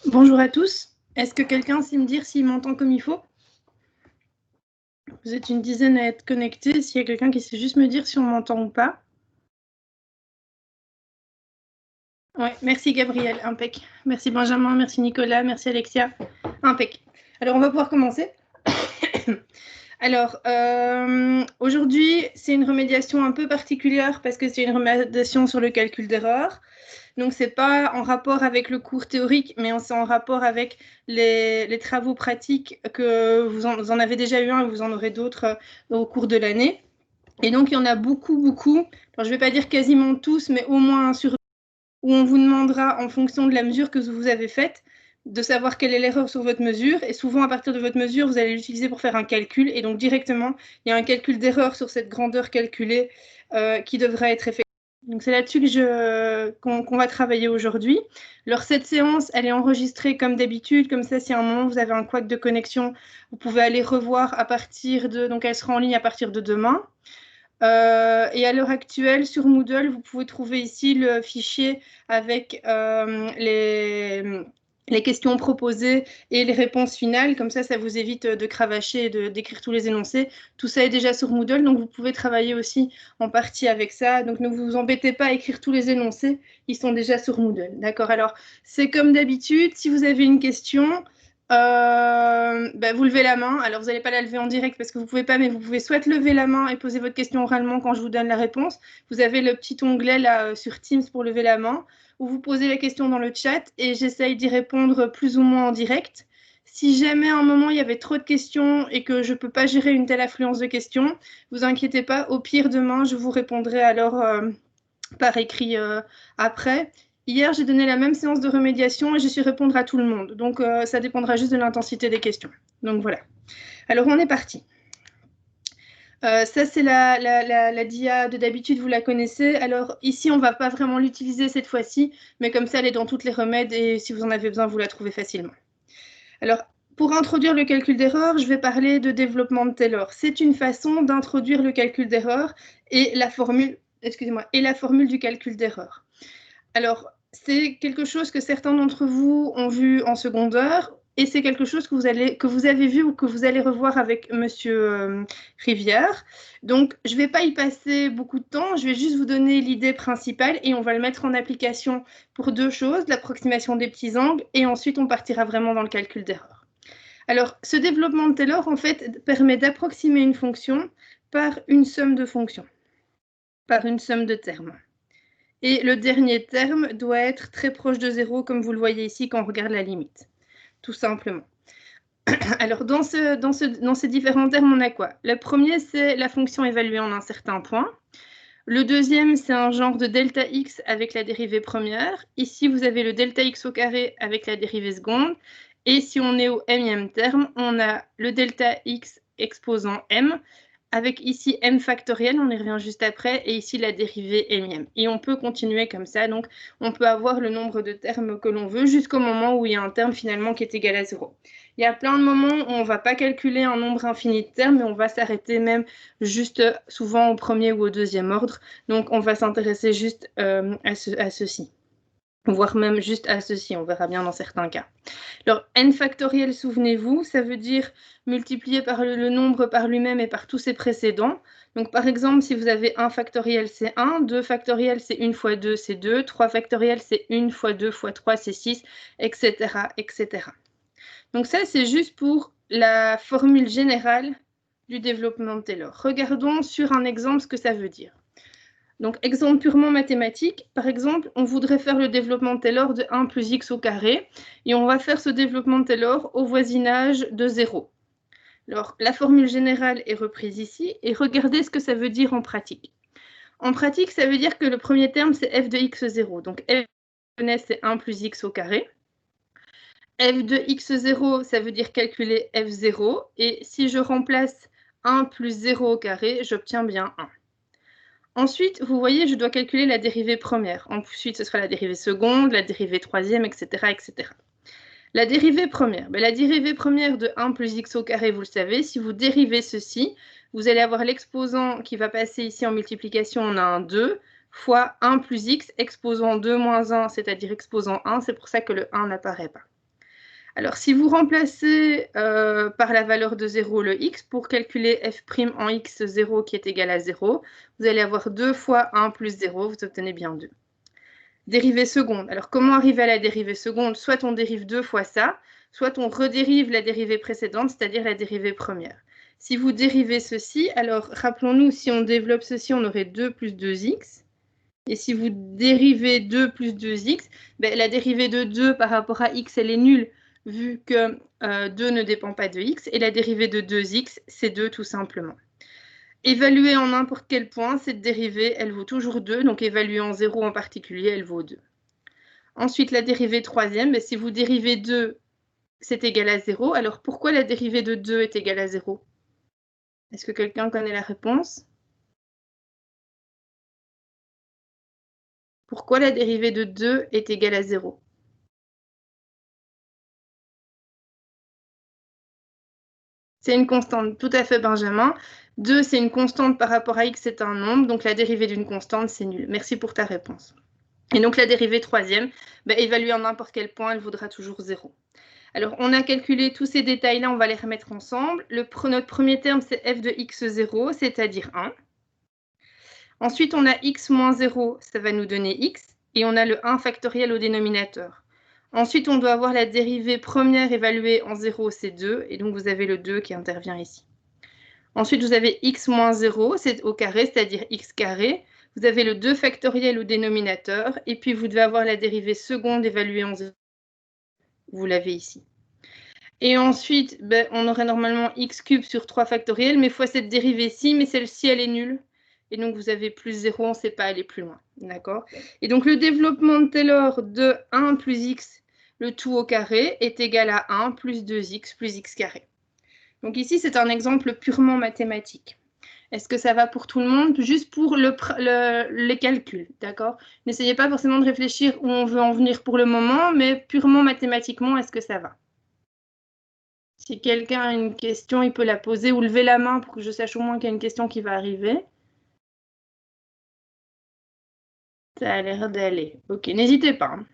Bonjour à tous. Est-ce que quelqu'un sait me dire s'il m'entend comme il faut? Vous êtes une dizaine à être connectés. S'il y a quelqu'un qui sait juste me dire si on m'entend ou pas. Ouais, merci Gabriel, impec. Merci Benjamin, merci Nicolas, merci Alexia, impec. Alors on va pouvoir commencer. Alors, aujourd'hui, c'est une remédiation un peu particulière parce que c'est une remédiation sur le calcul d'erreur. Donc, ce n'est pas en rapport avec le cours théorique, mais c'est en rapport avec les travaux pratiques que vous en avez déjà eu un et vous en aurez d'autres au cours de l'année. Et donc, il y en a beaucoup, beaucoup. Alors, je ne vais pas dire quasiment tous, mais au moins un sur deux, où on vous demandera, en fonction de la mesure que vous avez faite, de savoir quelle est l'erreur sur votre mesure. Et souvent, à partir de votre mesure, vous allez l'utiliser pour faire un calcul. Et donc, directement, il y a un calcul d'erreur sur cette grandeur calculée qui devra être effectué. Donc, c'est là-dessus qu'on va travailler aujourd'hui. Alors, cette séance, elle est enregistrée comme d'habitude. Comme ça, si à un moment, vous avez un couac de connexion, vous pouvez aller revoir à partir de... Donc, elle sera en ligne à partir de demain. Et à l'heure actuelle, sur Moodle, vous pouvez trouver ici le fichier avec les questions proposées et les réponses finales. Comme ça vous évite de cravacher et d'écrire tous les énoncés. Tout ça est déjà sur Moodle, donc vous pouvez travailler aussi en partie avec ça. Donc ne vous embêtez pas à écrire tous les énoncés, ils sont déjà sur Moodle. D'accord? Alors, c'est comme d'habitude, si vous avez une question, vous levez la main. Alors, vous n'allez pas la lever en direct parce que vous ne pouvez pas, mais vous pouvez soit lever la main et poser votre question oralement quand je vous donne la réponse. Vous avez le petit onglet là sur Teams pour lever la main, ou vous posez la question dans le chat et j'essaye d'y répondre plus ou moins en direct. Si jamais à un moment il y avait trop de questions et que je ne peux pas gérer une telle affluence de questions, vous inquiétez pas, au pire demain, je vous répondrai alors par écrit après. Hier, j'ai donné la même séance de remédiation et j'ai su répondre à tout le monde. Donc, ça dépendra juste de l'intensité des questions. Donc, voilà. Alors, on est parti. Ça, c'est la dia de d'habitude, vous la connaissez. Alors, ici, on ne va pas vraiment l'utiliser cette fois-ci, mais comme ça, elle est dans toutes les remèdes et si vous en avez besoin, vous la trouvez facilement. Alors, pour introduire le calcul d'erreur, je vais parler de développement de Taylor. C'est une façon d'introduire le calcul d'erreur et la formule, et la formule du calcul d'erreur. Alors, c'est quelque chose que certains d'entre vous ont vu en secondaire et c'est quelque chose que vous avez vu ou que vous allez revoir avec Monsieur Rivière. Donc, je ne vais pas y passer beaucoup de temps, je vais juste vous donner l'idée principale et on va le mettre en application pour deux choses, l'approximation des petits angles et ensuite on partira vraiment dans le calcul d'erreur. Alors, ce développement de Taylor, en fait, permet d'approximer une fonction par une somme de fonctions, par une somme de termes. Et le dernier terme doit être très proche de 0, comme vous le voyez ici quand on regarde la limite, tout simplement. Alors, dans ces différents termes, on a quoi? Le premier, c'est la fonction évaluée en un certain point. Le deuxième, c'est un genre de delta x avec la dérivée première. Ici, vous avez le delta x au carré avec la dérivée seconde. Et si on est au m-ième terme, on a le delta x exposant m, avec ici m factoriel, on y revient juste après, et ici la dérivée m-ième. Et on peut continuer comme ça, donc on peut avoir le nombre de termes que l'on veut jusqu'au moment où il y a un terme finalement qui est égal à 0. Il y a plein de moments où on ne va pas calculer un nombre infini de termes, mais on va s'arrêter même juste souvent au premier ou au deuxième ordre. Donc on va s'intéresser juste à ceci, voire même juste à ceci, on verra bien dans certains cas. Alors, n factoriel, souvenez-vous, ça veut dire multiplier par le nombre par lui-même et par tous ses précédents. Donc, par exemple, si vous avez 1 factoriel, c'est 1, 2 factoriel, c'est 1 fois 2, c'est 2, 3 factoriel, c'est 1 fois 2 fois 3, c'est 6, etc., etc. Donc ça, c'est juste pour la formule générale du développement de Taylor. Regardons sur un exemple ce que ça veut dire. Donc, exemple purement mathématique, par exemple, on voudrait faire le développement de Taylor de 1 plus x au carré, et on va faire ce développement de Taylor au voisinage de 0. Alors, la formule générale est reprise ici, et regardez ce que ça veut dire en pratique. En pratique, ça veut dire que le premier terme, c'est f de x0. Donc, f de c'est 1 plus x au carré. F de x0, ça veut dire calculer f0, et si je remplace 1 plus 0 au carré, j'obtiens bien 1. Ensuite, vous voyez, je dois calculer la dérivée première. Ensuite, ce sera la dérivée seconde, la dérivée troisième, etc., etc. La dérivée première. La dérivée première de 1 plus x au carré, vous le savez, si vous dérivez ceci, vous allez avoir l'exposant qui va passer ici en multiplication, on a un 2, fois 1 plus x, exposant 2 moins 1, c'est-à-dire exposant 1, c'est pour ça que le 1 n'apparaît pas. Alors, si vous remplacez par la valeur de 0 le x, pour calculer f' en x0 qui est égal à 0, vous allez avoir 2 fois 1 plus 0, vous obtenez bien 2. Dérivée seconde. Alors, comment arriver à la dérivée seconde? Soit on dérive 2 fois ça, soit on redérive la dérivée précédente, c'est-à-dire la dérivée première. Si vous dérivez ceci, alors rappelons-nous, si on développe ceci, on aurait 2 plus 2x. Et si vous dérivez 2 plus 2x, ben, la dérivée de 2 par rapport à x, elle est nulle, vu que 2 ne dépend pas de x. Et la dérivée de 2x, c'est 2 tout simplement. Évaluée en n'importe quel point, cette dérivée, elle vaut toujours 2. Donc évaluée en 0 en particulier, elle vaut 2. Ensuite, la dérivée troisième, ben, si vous dérivez 2, c'est égal à 0. Alors pourquoi la dérivée de 2 est égale à 0? Est-ce que quelqu'un connaît la réponse? Pourquoi la dérivée de 2 est égale à 0? C'est une constante, tout à fait, Benjamin. 2, c'est une constante par rapport à x, c'est un nombre. Donc, la dérivée d'une constante, c'est nul. Merci pour ta réponse. Et donc, la dérivée troisième, évaluée en n'importe quel point, elle vaudra toujours 0. Alors, on a calculé tous ces détails-là, on va les remettre ensemble. Notre premier terme, c'est f de x0, c'est-à-dire 1. Ensuite, on a x moins 0, ça va nous donner x. Et on a le 1 factoriel au dénominateur. Ensuite, on doit avoir la dérivée première évaluée en 0, c'est 2. Et donc, vous avez le 2 qui intervient ici. Ensuite, vous avez x moins 0, c'est au carré, c'est-à-dire x carré. Vous avez le 2 factoriel au dénominateur. Et puis, vous devez avoir la dérivée seconde évaluée en 0. Vous l'avez ici. Et ensuite, on aurait normalement x cube sur 3 factoriel, mais fois cette dérivée-ci, mais celle-ci, elle est nulle. Et donc, vous avez plus 0, on ne sait pas aller plus loin. D'accord? Et donc, le développement de Taylor de 1 plus x, le tout au carré, est égal à 1 plus 2x plus x carré. Donc ici, c'est un exemple purement mathématique. Est-ce que ça va pour tout le monde? Juste pour les calculs, d'accord? N'essayez pas forcément de réfléchir où on veut en venir pour le moment, mais purement mathématiquement, est-ce que ça va? Si quelqu'un a une question, il peut la poser ou lever la main pour que je sache au moins qu'il y a une question qui va arriver. Ça a l'air d'aller. Ok, n'hésitez pas. Hein.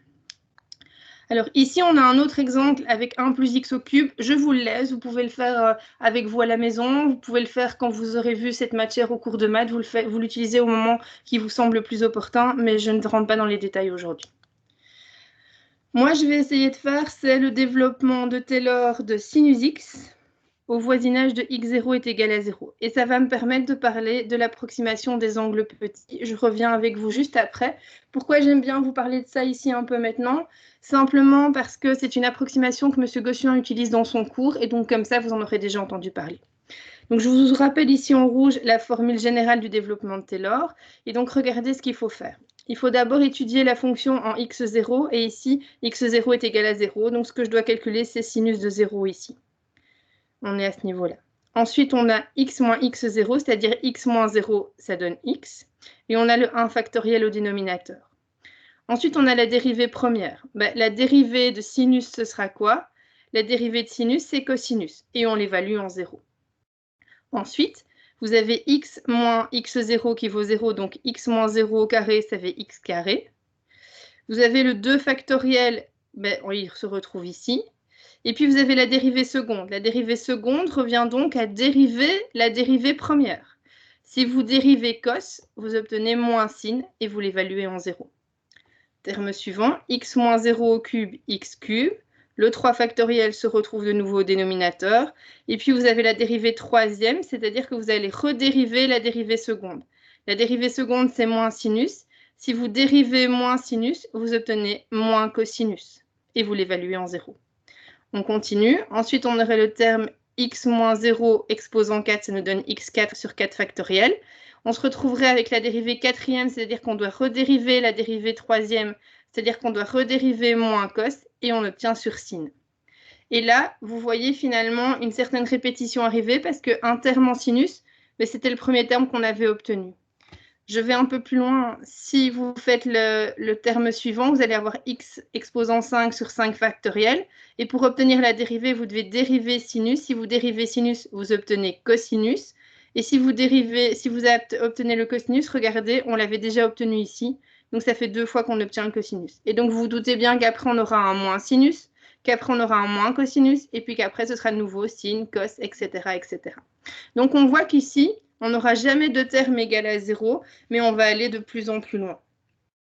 Alors ici, on a un autre exemple avec 1 plus x au cube. Je vous le laisse, vous pouvez le faire avec vous à la maison. Vous pouvez le faire quand vous aurez vu cette matière au cours de maths. Vous l'utilisez au moment qui vous semble le plus opportun, mais je ne rentre pas dans les détails aujourd'hui. Moi, je vais essayer de faire, c'est le développement de Taylor de sinus x au voisinage de x0 est égal à 0. Et ça va me permettre de parler de l'approximation des angles petits. Je reviens avec vous juste après. Pourquoi j'aime bien vous parler de ça ici un peu maintenant? Simplement parce que c'est une approximation que M. Gossuin utilise dans son cours, et donc comme ça, vous en aurez déjà entendu parler. Donc je vous rappelle ici en rouge la formule générale du développement de Taylor, et donc regardez ce qu'il faut faire. Il faut d'abord étudier la fonction en x0, et ici, x0 est égal à 0, donc ce que je dois calculer, c'est sinus de 0 ici. On est à ce niveau-là. Ensuite, on a x moins x0, c'est-à-dire x moins 0, ça donne x. Et on a le 1 factoriel au dénominateur. Ensuite, on a la dérivée première. La dérivée de sinus, ce sera quoi? La dérivée de sinus, c'est cosinus. Et on l'évalue en 0. Ensuite, vous avez x moins x0 qui vaut 0, donc x moins 0 au carré, ça fait x carré. Vous avez le 2 factoriel, il se retrouve ici. Et puis, vous avez la dérivée seconde. La dérivée seconde revient donc à dériver la dérivée première. Si vous dérivez cos, vous obtenez moins sin et vous l'évaluez en 0. Terme suivant, x moins 0 au cube, x cube. Le 3 factoriel se retrouve de nouveau au dénominateur. Et puis, vous avez la dérivée troisième, c'est-à-dire que vous allez redériver la dérivée seconde. La dérivée seconde, c'est moins sinus. Si vous dérivez moins sinus, vous obtenez moins cosinus et vous l'évaluez en 0. On continue. Ensuite, on aurait le terme x moins 0 exposant 4, ça nous donne x4 sur 4 factoriel. On se retrouverait avec la dérivée quatrième, c'est-à-dire qu'on doit redériver la dérivée troisième, c'est-à-dire qu'on doit redériver moins cos, et on obtient sur sin. Et là, vous voyez finalement une certaine répétition arriver, parce qu'un terme en sinus, c'était le premier terme qu'on avait obtenu. Je vais un peu plus loin. Si vous faites le terme suivant, vous allez avoir x exposant 5 sur 5 factoriel. Et pour obtenir la dérivée, vous devez dériver sinus. Si vous dérivez sinus, vous obtenez cosinus. Et si vous obtenez le cosinus, regardez, on l'avait déjà obtenu ici. Donc, ça fait 2 fois qu'on obtient le cosinus. Et donc, vous vous doutez bien qu'après, on aura un moins sinus. qu'après on aura un moins cosinus, et puis qu'après ce sera de nouveau sin, cos, etc., etc. Donc on voit qu'ici, on n'aura jamais de terme égal à 0, mais on va aller de plus en plus loin.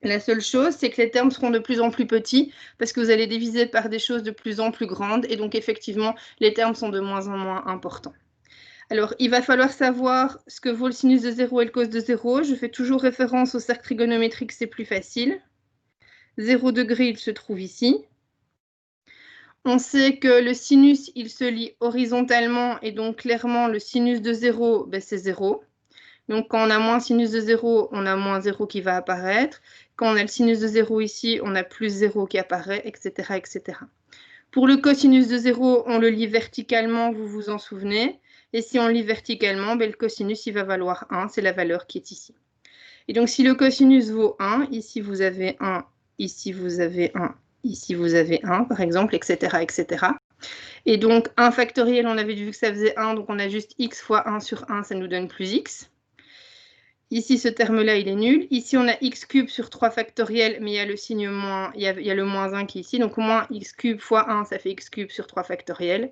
La seule chose, c'est que les termes seront de plus en plus petits parce que vous allez diviser par des choses de plus en plus grandes et donc effectivement, les termes sont de moins en moins importants. Alors, il va falloir savoir ce que vaut le sinus de 0 et le cos de 0. Je fais toujours référence au cercle trigonométrique, c'est plus facile. 0 degré, il se trouve ici. On sait que le sinus, il se lit horizontalement et donc clairement, le sinus de 0, ben, c'est 0. Donc, quand on a moins sinus de 0, on a moins 0 qui va apparaître. Quand on a le sinus de 0 ici, on a plus 0 qui apparaît, etc., etc. Pour le cosinus de 0, on le lit verticalement, vous vous en souvenez. Et si on lit verticalement, ben, le cosinus, il va valoir 1, c'est la valeur qui est ici. Et donc, si le cosinus vaut 1, ici vous avez 1, ici vous avez 1, ici vous avez 1, par exemple, etc., etc. Et donc, 1 factoriel, on avait vu que ça faisait 1, donc on a juste x fois 1 sur 1, ça nous donne plus x. Ici, ce terme-là, il est nul. Ici, on a x cube sur 3 factoriel, mais il y a le signe moins, il y a le moins 1 qui est ici. Donc, moins x cube fois 1, ça fait x cube sur 3 factoriel.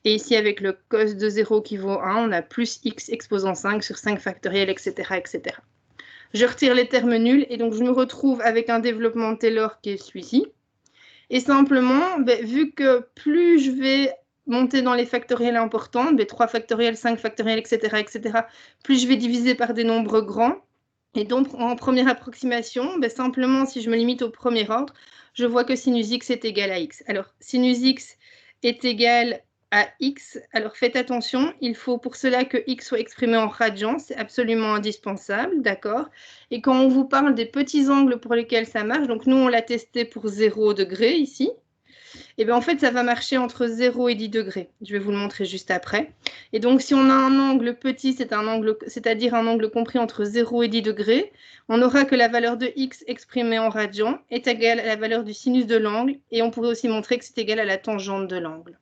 Et ici, avec le cos de 0 qui vaut 1, on a plus x exposant 5 sur 5 factoriel, etc., etc. Je retire les termes nuls et donc je me retrouve avec un développement de Taylor qui est celui-ci. Et simplement, ben, vu que plus je vais monter dans les factoriels importants, 3 factoriels, 5 factoriels, etc., etc., plus je vais diviser par des nombres grands. Et donc, en première approximation, simplement, si je me limite au premier ordre, je vois que sinus x est égal à x. Alors, sinus x est égal à x. Alors, faites attention, il faut pour cela que x soit exprimé en radians, c'est absolument indispensable, d'accord? Et quand on vous parle des petits angles pour lesquels ça marche, donc nous, on l'a testé pour 0 degré ici, et bien en fait, ça va marcher entre 0 et 10 degrés. Je vais vous le montrer juste après. Et donc, si on a un angle petit, c'est-à-dire un angle compris entre 0 et 10 degrés, on aura que la valeur de x exprimée en radians est égale à la valeur du sinus de l'angle, et on pourrait aussi montrer que c'est égal à la tangente de l'angle.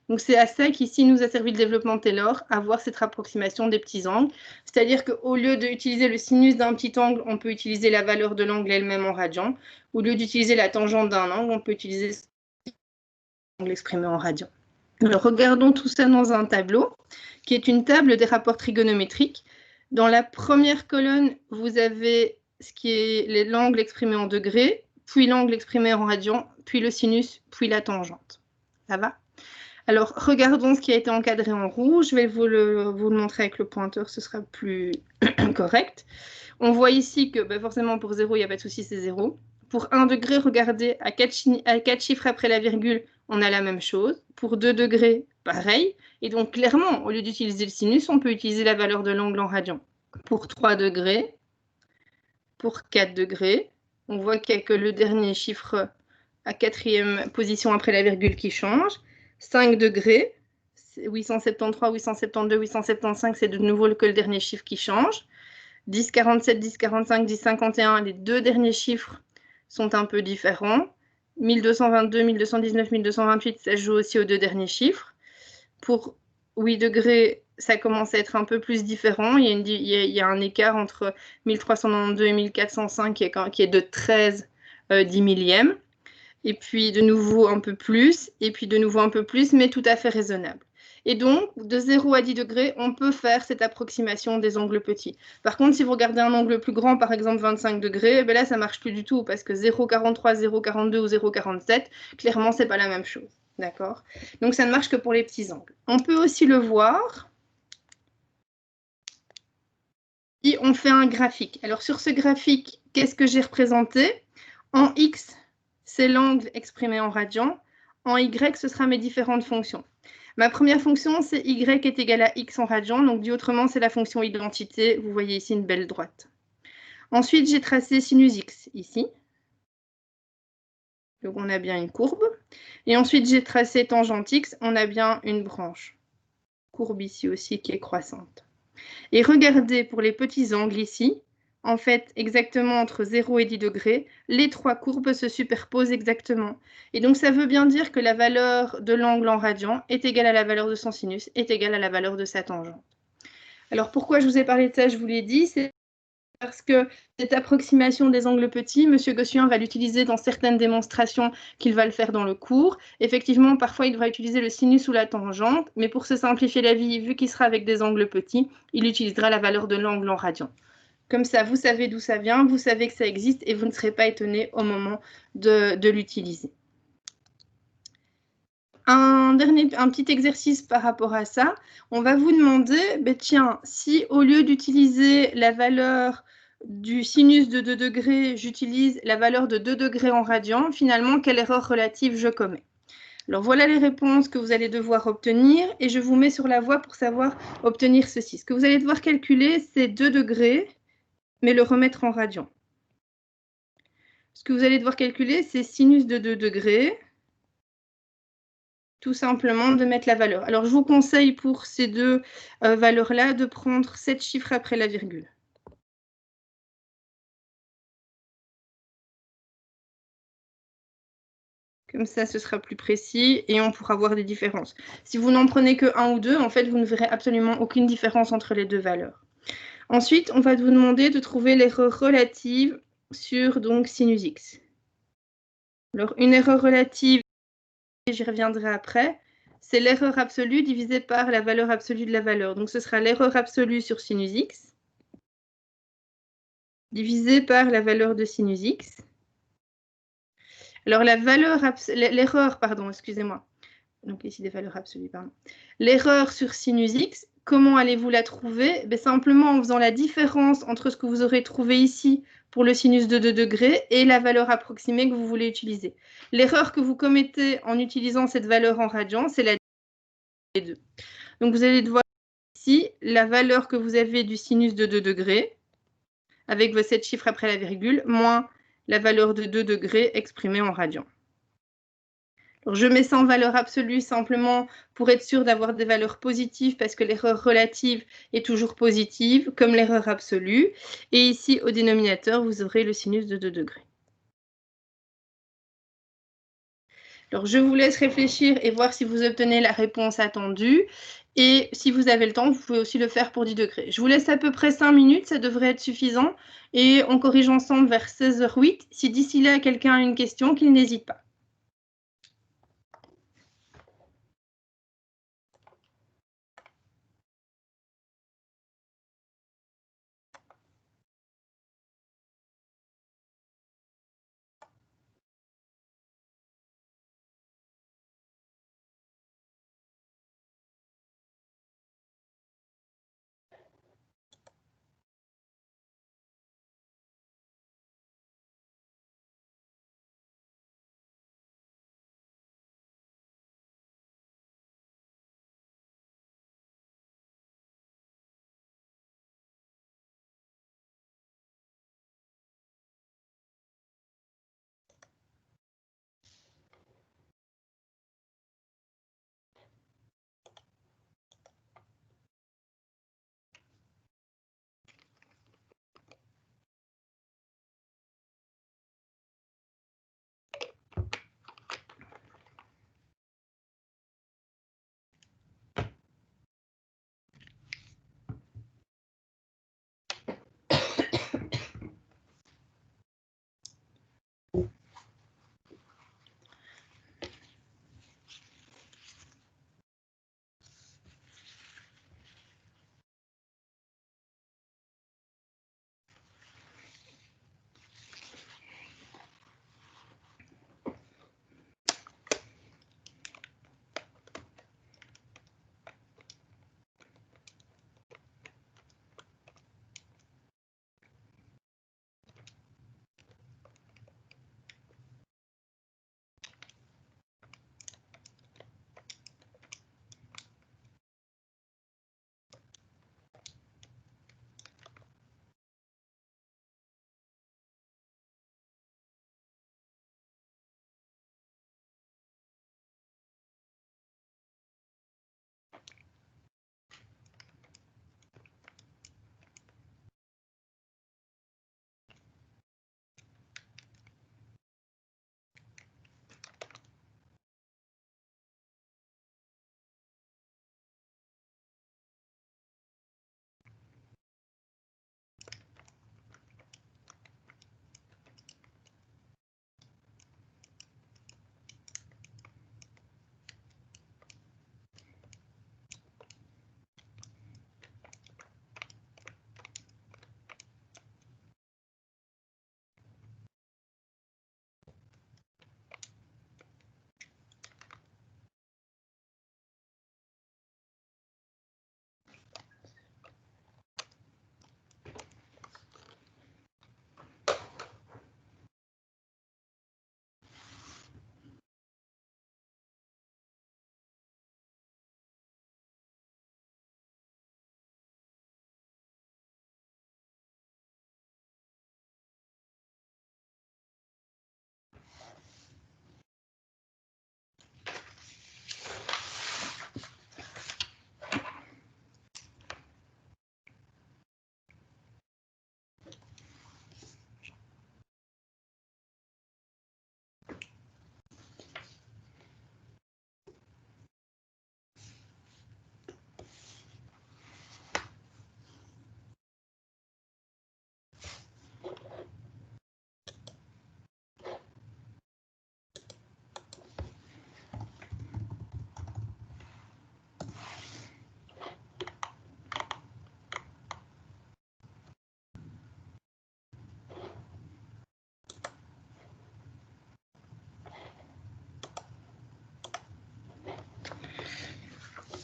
Donc, c'est à ça qu'ici nous a servi le développement de Taylor, à voir cette approximation des petits angles. C'est-à-dire qu'au lieu d'utiliser le sinus d'un petit angle, on peut utiliser la valeur de l'angle elle-même en radians. Au lieu d'utiliser la tangente d'un angle, on peut utiliser l'angle exprimé en radians. Alors, regardons tout ça dans un tableau, qui est une table des rapports trigonométriques. Dans la première colonne, vous avez ce qui est l'angle exprimé en degrés, puis l'angle exprimé en radians, puis le sinus, puis la tangente. Ça va ? Alors, regardons ce qui a été encadré en rouge. Je vais vous le montrer avec le pointeur, ce sera plus correct. On voit ici que forcément pour 0, il n'y a pas de souci, c'est 0. Pour 1 degré, regardez, à 4 chiffres après la virgule, on a la même chose. Pour 2 degrés, pareil. Et donc, clairement, au lieu d'utiliser le sinus, on peut utiliser la valeur de l'angle en radians. Pour 3 degrés, pour 4 degrés, on voit qu'il n'y a que le dernier chiffre à 4e position après la virgule qui change. 5 degrés, 873, 872, 875, c'est de nouveau que le dernier chiffre qui change. 10, 47, 10, 45, 10, 51, les deux derniers chiffres sont un peu différents. 1222, 1219, 1228, ça joue aussi aux deux derniers chiffres. Pour 8 degrés, ça commence à être un peu plus différent. Il y a un écart entre 1392 et 1405 qui est de 13 10 millièmes. Et puis de nouveau un peu plus, et puis de nouveau un peu plus, mais tout à fait raisonnable. Et donc, de 0 à 10 degrés, on peut faire cette approximation des angles petits. Par contre, si vous regardez un angle plus grand, par exemple 25 degrés, là, ça ne marche plus du tout, parce que 0,43, 0,42 ou 0,47, clairement, ce n'est pas la même chose. D'accord? Donc, ça ne marche que pour les petits angles. On peut aussi le voir si on fait un graphique. Alors, sur ce graphique, qu'est-ce que j'ai représenté? En X, c'est l'angle exprimé en radians. En Y, ce sera mes différentes fonctions. Ma première fonction, c'est Y est égal à X en radians. Donc, dit autrement, c'est la fonction identité. Vous voyez ici une belle droite. Ensuite, j'ai tracé sinus X ici. Donc, on a bien une courbe. Et ensuite, j'ai tracé tangente X. On a bien une branche. Courbe ici aussi qui est croissante. Et regardez pour les petits angles ici. En fait, exactement entre 0 et 10 degrés, les trois courbes se superposent exactement. Et donc, ça veut bien dire que la valeur de l'angle en radians est égale à la valeur de son sinus, est égale à la valeur de sa tangente. Alors, pourquoi je vous ai parlé de ça? Je vous l'ai dit, c'est parce que cette approximation des angles petits, M. Gossuin va l'utiliser dans certaines démonstrations qu'il va le faire dans le cours. Effectivement, parfois, il devra utiliser le sinus ou la tangente, mais pour se simplifier la vie, vu qu'il sera avec des angles petits, il utilisera la valeur de l'angle en radian. Comme ça, vous savez d'où ça vient, vous savez que ça existe et vous ne serez pas étonné au moment de l'utiliser. Un petit exercice par rapport à ça, on va vous demander, tiens, si au lieu d'utiliser la valeur du sinus de 2 degrés, j'utilise la valeur de 2 degrés en radian, finalement, quelle erreur relative je commets? Alors voilà les réponses que vous allez devoir obtenir et je vous mets sur la voie pour savoir obtenir ceci. Ce que vous allez devoir calculer, c'est 2 degrés, mais le remettre en radian. Ce que vous allez devoir calculer, c'est sinus de 2 degrés, tout simplement de mettre la valeur. Alors, je vous conseille pour ces deux valeurs-là de prendre 7 chiffres après la virgule. Comme ça, ce sera plus précis et on pourra voir des différences. Si vous n'en prenez que 1 ou 2, en fait, vous ne verrez absolument aucune différence entre les deux valeurs. Ensuite, on va vous demander de trouver l'erreur relative sur donc sinus x. Alors, une erreur relative, j'y reviendrai après, c'est l'erreur absolue divisée par la valeur absolue de la valeur. Donc, ce sera l'erreur absolue sur sinus x divisée par la valeur de sinus x. Alors, l'erreur, pardon, excusez-moi. Donc, ici, des valeurs absolues, pardon. L'erreur sur sinus x, comment allez-vous la trouver? Simplement en faisant la différence entre ce que vous aurez trouvé ici pour le sinus de 2 degrés et la valeur approximée que vous voulez utiliser. L'erreur que vous commettez en utilisant cette valeur en radian, c'est la des deux. Donc, vous allez devoir ici la valeur que vous avez du sinus de 2 degrés, avec vos 7 chiffres après la virgule, moins la valeur de 2 degrés exprimée en radian. Alors, je mets ça en valeur absolue simplement pour être sûr d'avoir des valeurs positives parce que l'erreur relative est toujours positive, comme l'erreur absolue. Et ici, au dénominateur, vous aurez le sinus de 2 degrés. Alors, je vous laisse réfléchir et voir si vous obtenez la réponse attendue. Et si vous avez le temps, vous pouvez aussi le faire pour 10 degrés. Je vous laisse à peu près 5 minutes, ça devrait être suffisant. Et on corrige ensemble vers 16h08. Si d'ici là, quelqu'un a une question, qu'il n'hésite pas.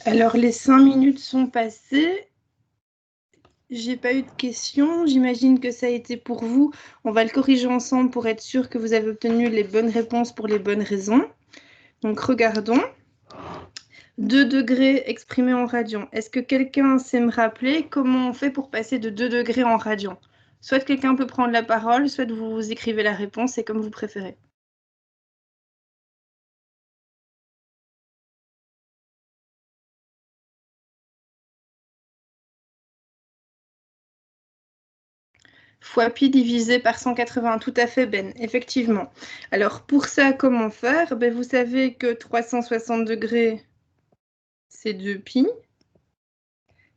Alors, les 5 minutes sont passées. J'ai pas eu de questions. J'imagine que ça a été pour vous. On va le corriger ensemble pour être sûr que vous avez obtenu les bonnes réponses pour les bonnes raisons. Donc, regardons. 2 degrés exprimés en radians. Est-ce que quelqu'un sait me rappeler comment on fait pour passer de 2 degrés en radians? Soit quelqu'un peut prendre la parole, soit vous écrivez la réponse, c'est comme vous préférez. Fois pi divisé par 180, tout à fait, Ben, effectivement. Alors, pour ça, comment faire? Ben, vous savez que 360 degrés, c'est 2 pi.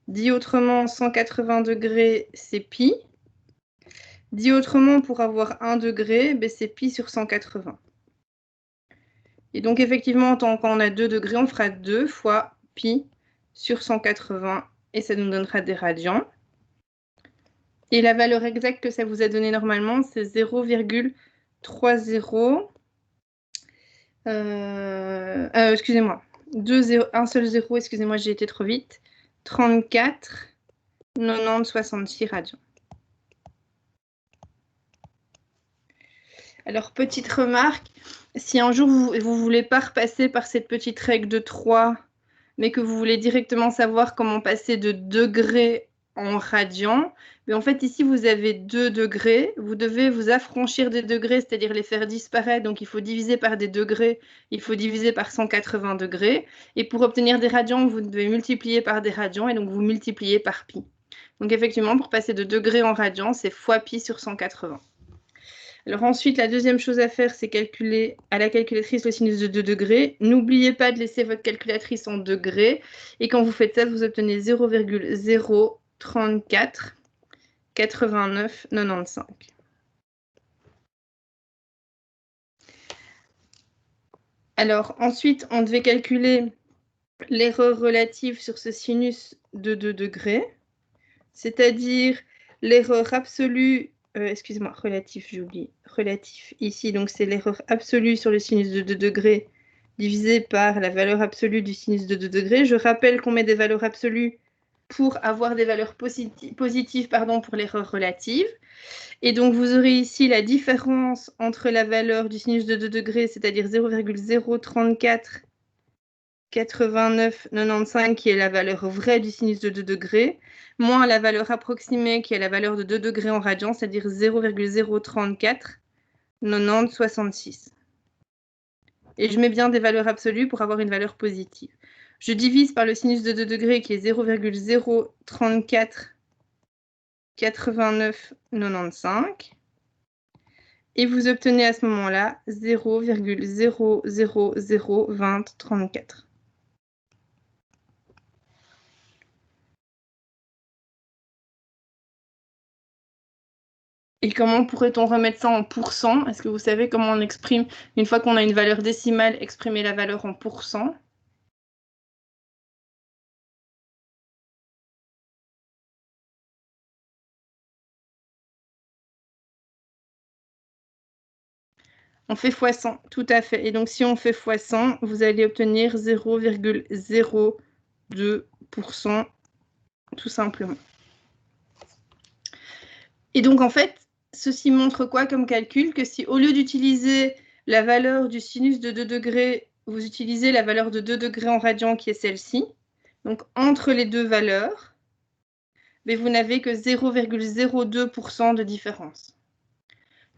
Dit autrement, 180 degrés, c'est pi. Dit autrement, pour avoir 1 degré, ben, c'est pi sur 180. Et donc, effectivement, quand on a 2 degrés, on fera 2 fois pi sur 180, et ça nous donnera des radians. Et la valeur exacte que ça vous a donné normalement, c'est 0,30. Excusez-moi. Un seul 0, excusez-moi, j'ai été trop vite. 34, 90, 66 radians. Alors, petite remarque, si un jour vous ne voulez pas repasser par cette petite règle de 3, mais que vous voulez directement savoir comment passer de degrés en radians, mais en fait, ici, vous avez 2 degrés. Vous devez vous affranchir des degrés, c'est-à-dire les faire disparaître. Donc, il faut diviser par des degrés. Il faut diviser par 180 degrés. Et pour obtenir des radians, vous devez multiplier par des radians. Et donc, vous multipliez par pi. Donc, effectivement, pour passer de degrés en radians, c'est fois pi sur 180. Alors ensuite, la deuxième chose à faire, c'est calculer à la calculatrice le sinus de 2 degrés. N'oubliez pas de laisser votre calculatrice en degrés. Et quand vous faites ça, vous obtenez 0,034 89 95. Alors ensuite, on devait calculer l'erreur relative sur ce sinus de 2 degrés, c'est-à-dire l'erreur absolue, excusez-moi, relatif, j'oublie, relatif ici, donc c'est l'erreur absolue sur le sinus de 2 degrés divisé par la valeur absolue du sinus de 2 degrés. Je rappelle qu'on met des valeurs absolues pour avoir des valeurs positives pour l'erreur relative. Et donc, vous aurez ici la différence entre la valeur du sinus de 2 degrés, c'est-à-dire 0,034 89 95, qui est la valeur vraie du sinus de 2 degrés, moins la valeur approximée, qui est la valeur de 2 degrés en radians, c'est-à-dire 0,034 90 66. Et je mets bien des valeurs absolues pour avoir une valeur positive. Je divise par le sinus de 2 degrés, qui est 0,034 89 95. Et vous obtenez à ce moment-là 0,00020 34. Et comment pourrait-on remettre ça en pourcents? Est-ce que vous savez comment on exprime, une fois qu'on a une valeur décimale, exprimer la valeur en pourcents? On fait fois 100, tout à fait. Et donc, si on fait fois 100, vous allez obtenir 0,02%, tout simplement. Et donc, en fait, ceci montre quoi comme calcul? Que si, au lieu d'utiliser la valeur du sinus de 2 degrés, vous utilisez la valeur de 2 degrés en radians, qui est celle-ci, donc entre les deux valeurs, mais vous n'avez que 0,02% de différence.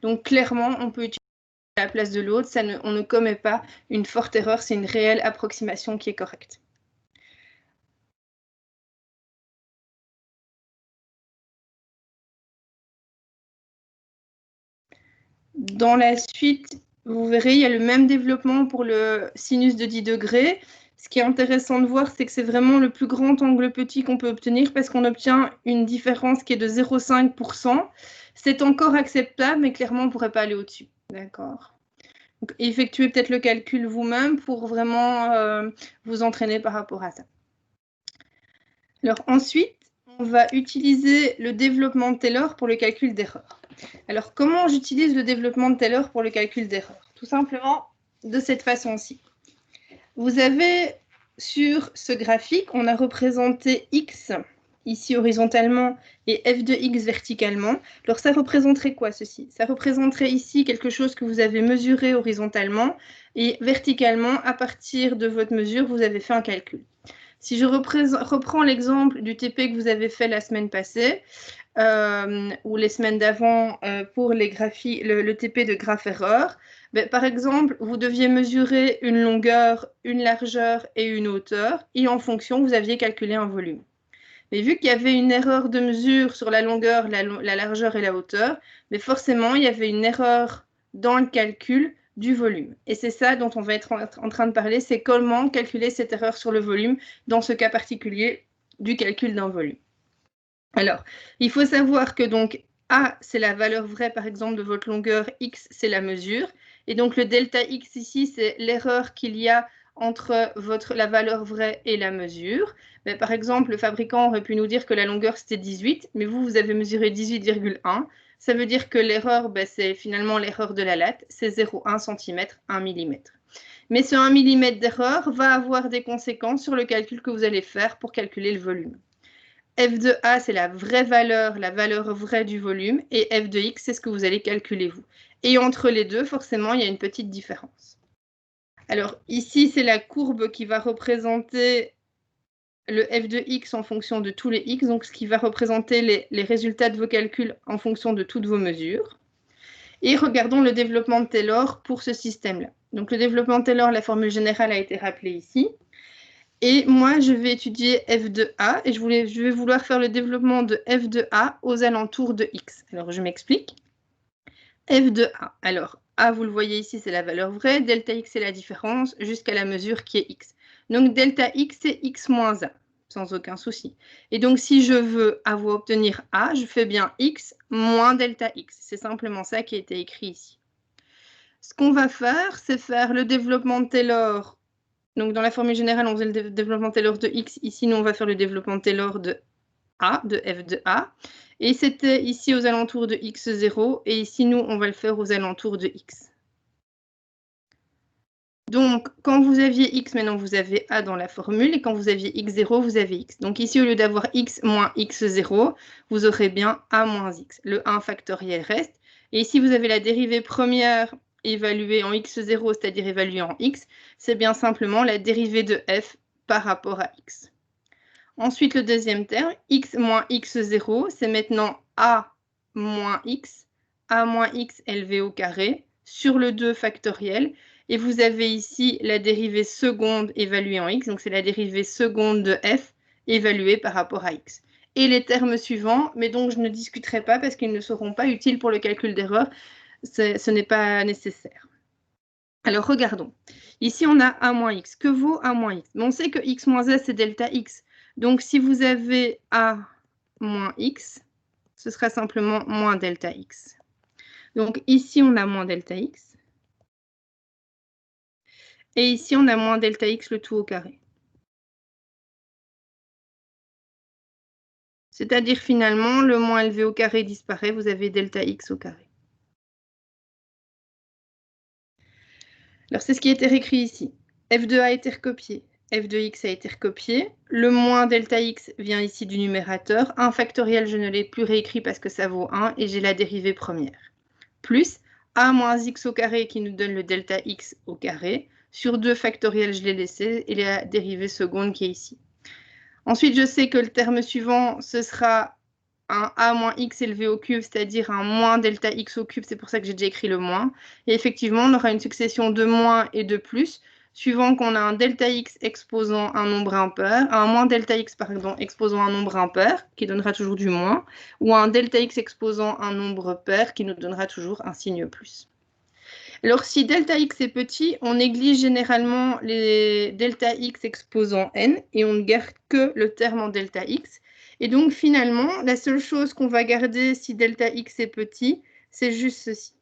Donc, clairement, on peut utiliser à la place de l'autre, on ne commet pas une forte erreur, c'est une réelle approximation qui est correcte. Dans la suite, vous verrez, il y a le même développement pour le sinus de 10 degrés. Ce qui est intéressant de voir, c'est que c'est vraiment le plus grand angle petit qu'on peut obtenir parce qu'on obtient une différence qui est de 0,5%. C'est encore acceptable, mais clairement, on ne pourrait pas aller au-dessus. D'accord. Donc, effectuez peut-être le calcul vous-même pour vraiment vous entraîner par rapport à ça. Alors ensuite, on va utiliser le développement de Taylor pour le calcul d'erreur. Alors, comment j'utilise le développement de Taylor pour le calcul d'erreur? Tout simplement de cette façon-ci. Vous avez sur ce graphique, on a représenté x ici horizontalement et f de x verticalement. Alors ça représenterait quoi ceci? Ça représenterait ici quelque chose que vous avez mesuré horizontalement et verticalement, à partir de votre mesure, vous avez fait un calcul. Si je reprends l'exemple du TP que vous avez fait la semaine passée, ou les semaines d'avant pour les le TP de graphe-erreur, ben, par exemple, vous deviez mesurer une longueur, une largeur et une hauteur, et en fonction, vous aviez calculé un volume. Mais vu qu'il y avait une erreur de mesure sur la longueur, la largeur et la hauteur, mais forcément, il y avait une erreur dans le calcul du volume. Et c'est ça dont on va être en train de parler, c'est comment calculer cette erreur sur le volume dans ce cas particulier du calcul d'un volume. Alors, il faut savoir que donc A, c'est la valeur vraie, par exemple, de votre longueur, X, c'est la mesure. Et donc, le delta X ici, c'est l'erreur qu'il y a entre la valeur vraie et la mesure. Mais, par exemple, le fabricant aurait pu nous dire que la longueur, c'était 18, mais vous avez mesuré 18,1. Ça veut dire que l'erreur, c'est finalement l'erreur de la latte, c'est 0,1 cm, 1 mm. Mais ce 1 mm d'erreur va avoir des conséquences sur le calcul que vous allez faire pour calculer le volume. F de A, c'est la valeur vraie du volume, et F de X, c'est ce que vous allez calculer vous. Et entre les deux, forcément, il y a une petite différence. Alors, ici, c'est la courbe qui va représenter le F de X en fonction de tous les X, donc ce qui va représenter les résultats de vos calculs en fonction de toutes vos mesures. Et regardons le développement de Taylor pour ce système-là. Donc, le développement de Taylor, la formule générale a été rappelée ici. Et moi, je vais étudier f de a et je vais vouloir faire le développement de f de a aux alentours de x. Alors, je m'explique. F de a. Alors, a, vous le voyez ici, c'est la valeur vraie. Delta x, c'est la différence jusqu'à la mesure qui est x. Donc, delta x, c'est x moins a, sans aucun souci. Et donc, si je veux obtenir a, je fais bien x moins delta x. C'est simplement ça qui a été écrit ici. Ce qu'on va faire, c'est faire le développement de Taylor. Donc, dans la formule générale, on faisait le développement de Taylor de x. Ici, nous, on va faire le développement de Taylor de a, de f de a. Et c'était ici aux alentours de x0. Et ici, nous, on va le faire aux alentours de x. Donc, quand vous aviez x, maintenant, vous avez a dans la formule. Et quand vous aviez x0, vous avez x. Donc, ici, au lieu d'avoir x moins x0, vous aurez bien a moins x. Le 1 factoriel reste. Et ici, vous avez la dérivée première évaluée en x0, c'est-à-dire évaluée en x, c'est bien simplement la dérivée de f par rapport à x. Ensuite, le deuxième terme, x moins x0, c'est maintenant a moins x élevé au carré sur le 2 factoriel. Et vous avez ici la dérivée seconde évaluée en x, donc c'est la dérivée seconde de f évaluée par rapport à x. Et les termes suivants, mais donc je ne discuterai pas parce qu'ils ne seront pas utiles pour le calcul d'erreur, ce n'est pas nécessaire. Alors, regardons. Ici, on a a moins x. Que vaut a moins x? On sait que x moins a, c'est delta x. Donc, si vous avez a moins x, ce sera simplement moins delta x. Donc, ici, on a moins delta x. Et ici, on a moins delta x, le tout au carré. C'est-à-dire, finalement, le moins élevé au carré disparaît. Vous avez delta x au carré. Alors, c'est ce qui a été réécrit ici. f de a a été recopié. F de x a été recopié. Le moins delta x vient ici du numérateur. 1 factoriel, je ne l'ai plus réécrit parce que ça vaut 1 et j'ai la dérivée première. Plus a moins x au carré qui nous donne le delta x au carré. Sur 2 factoriels, je l'ai laissé et la dérivée seconde qui est ici. Ensuite, je sais que le terme suivant, ce sera un a moins x élevé au cube, c'est-à-dire un moins delta x au cube, c'est pour ça que j'ai déjà écrit le moins. Et effectivement, on aura une succession de moins et de plus, suivant qu'on a un delta x exposant un nombre impair, un moins delta x, pardon, exposant un nombre impair, qui donnera toujours du moins, ou un delta x exposant un nombre pair, qui nous donnera toujours un signe plus. Alors, si delta x est petit, on néglige généralement les delta x exposant n, et on ne garde que le terme en delta x. Et donc, finalement, la seule chose qu'on va garder si delta x est petit, c'est juste ceci.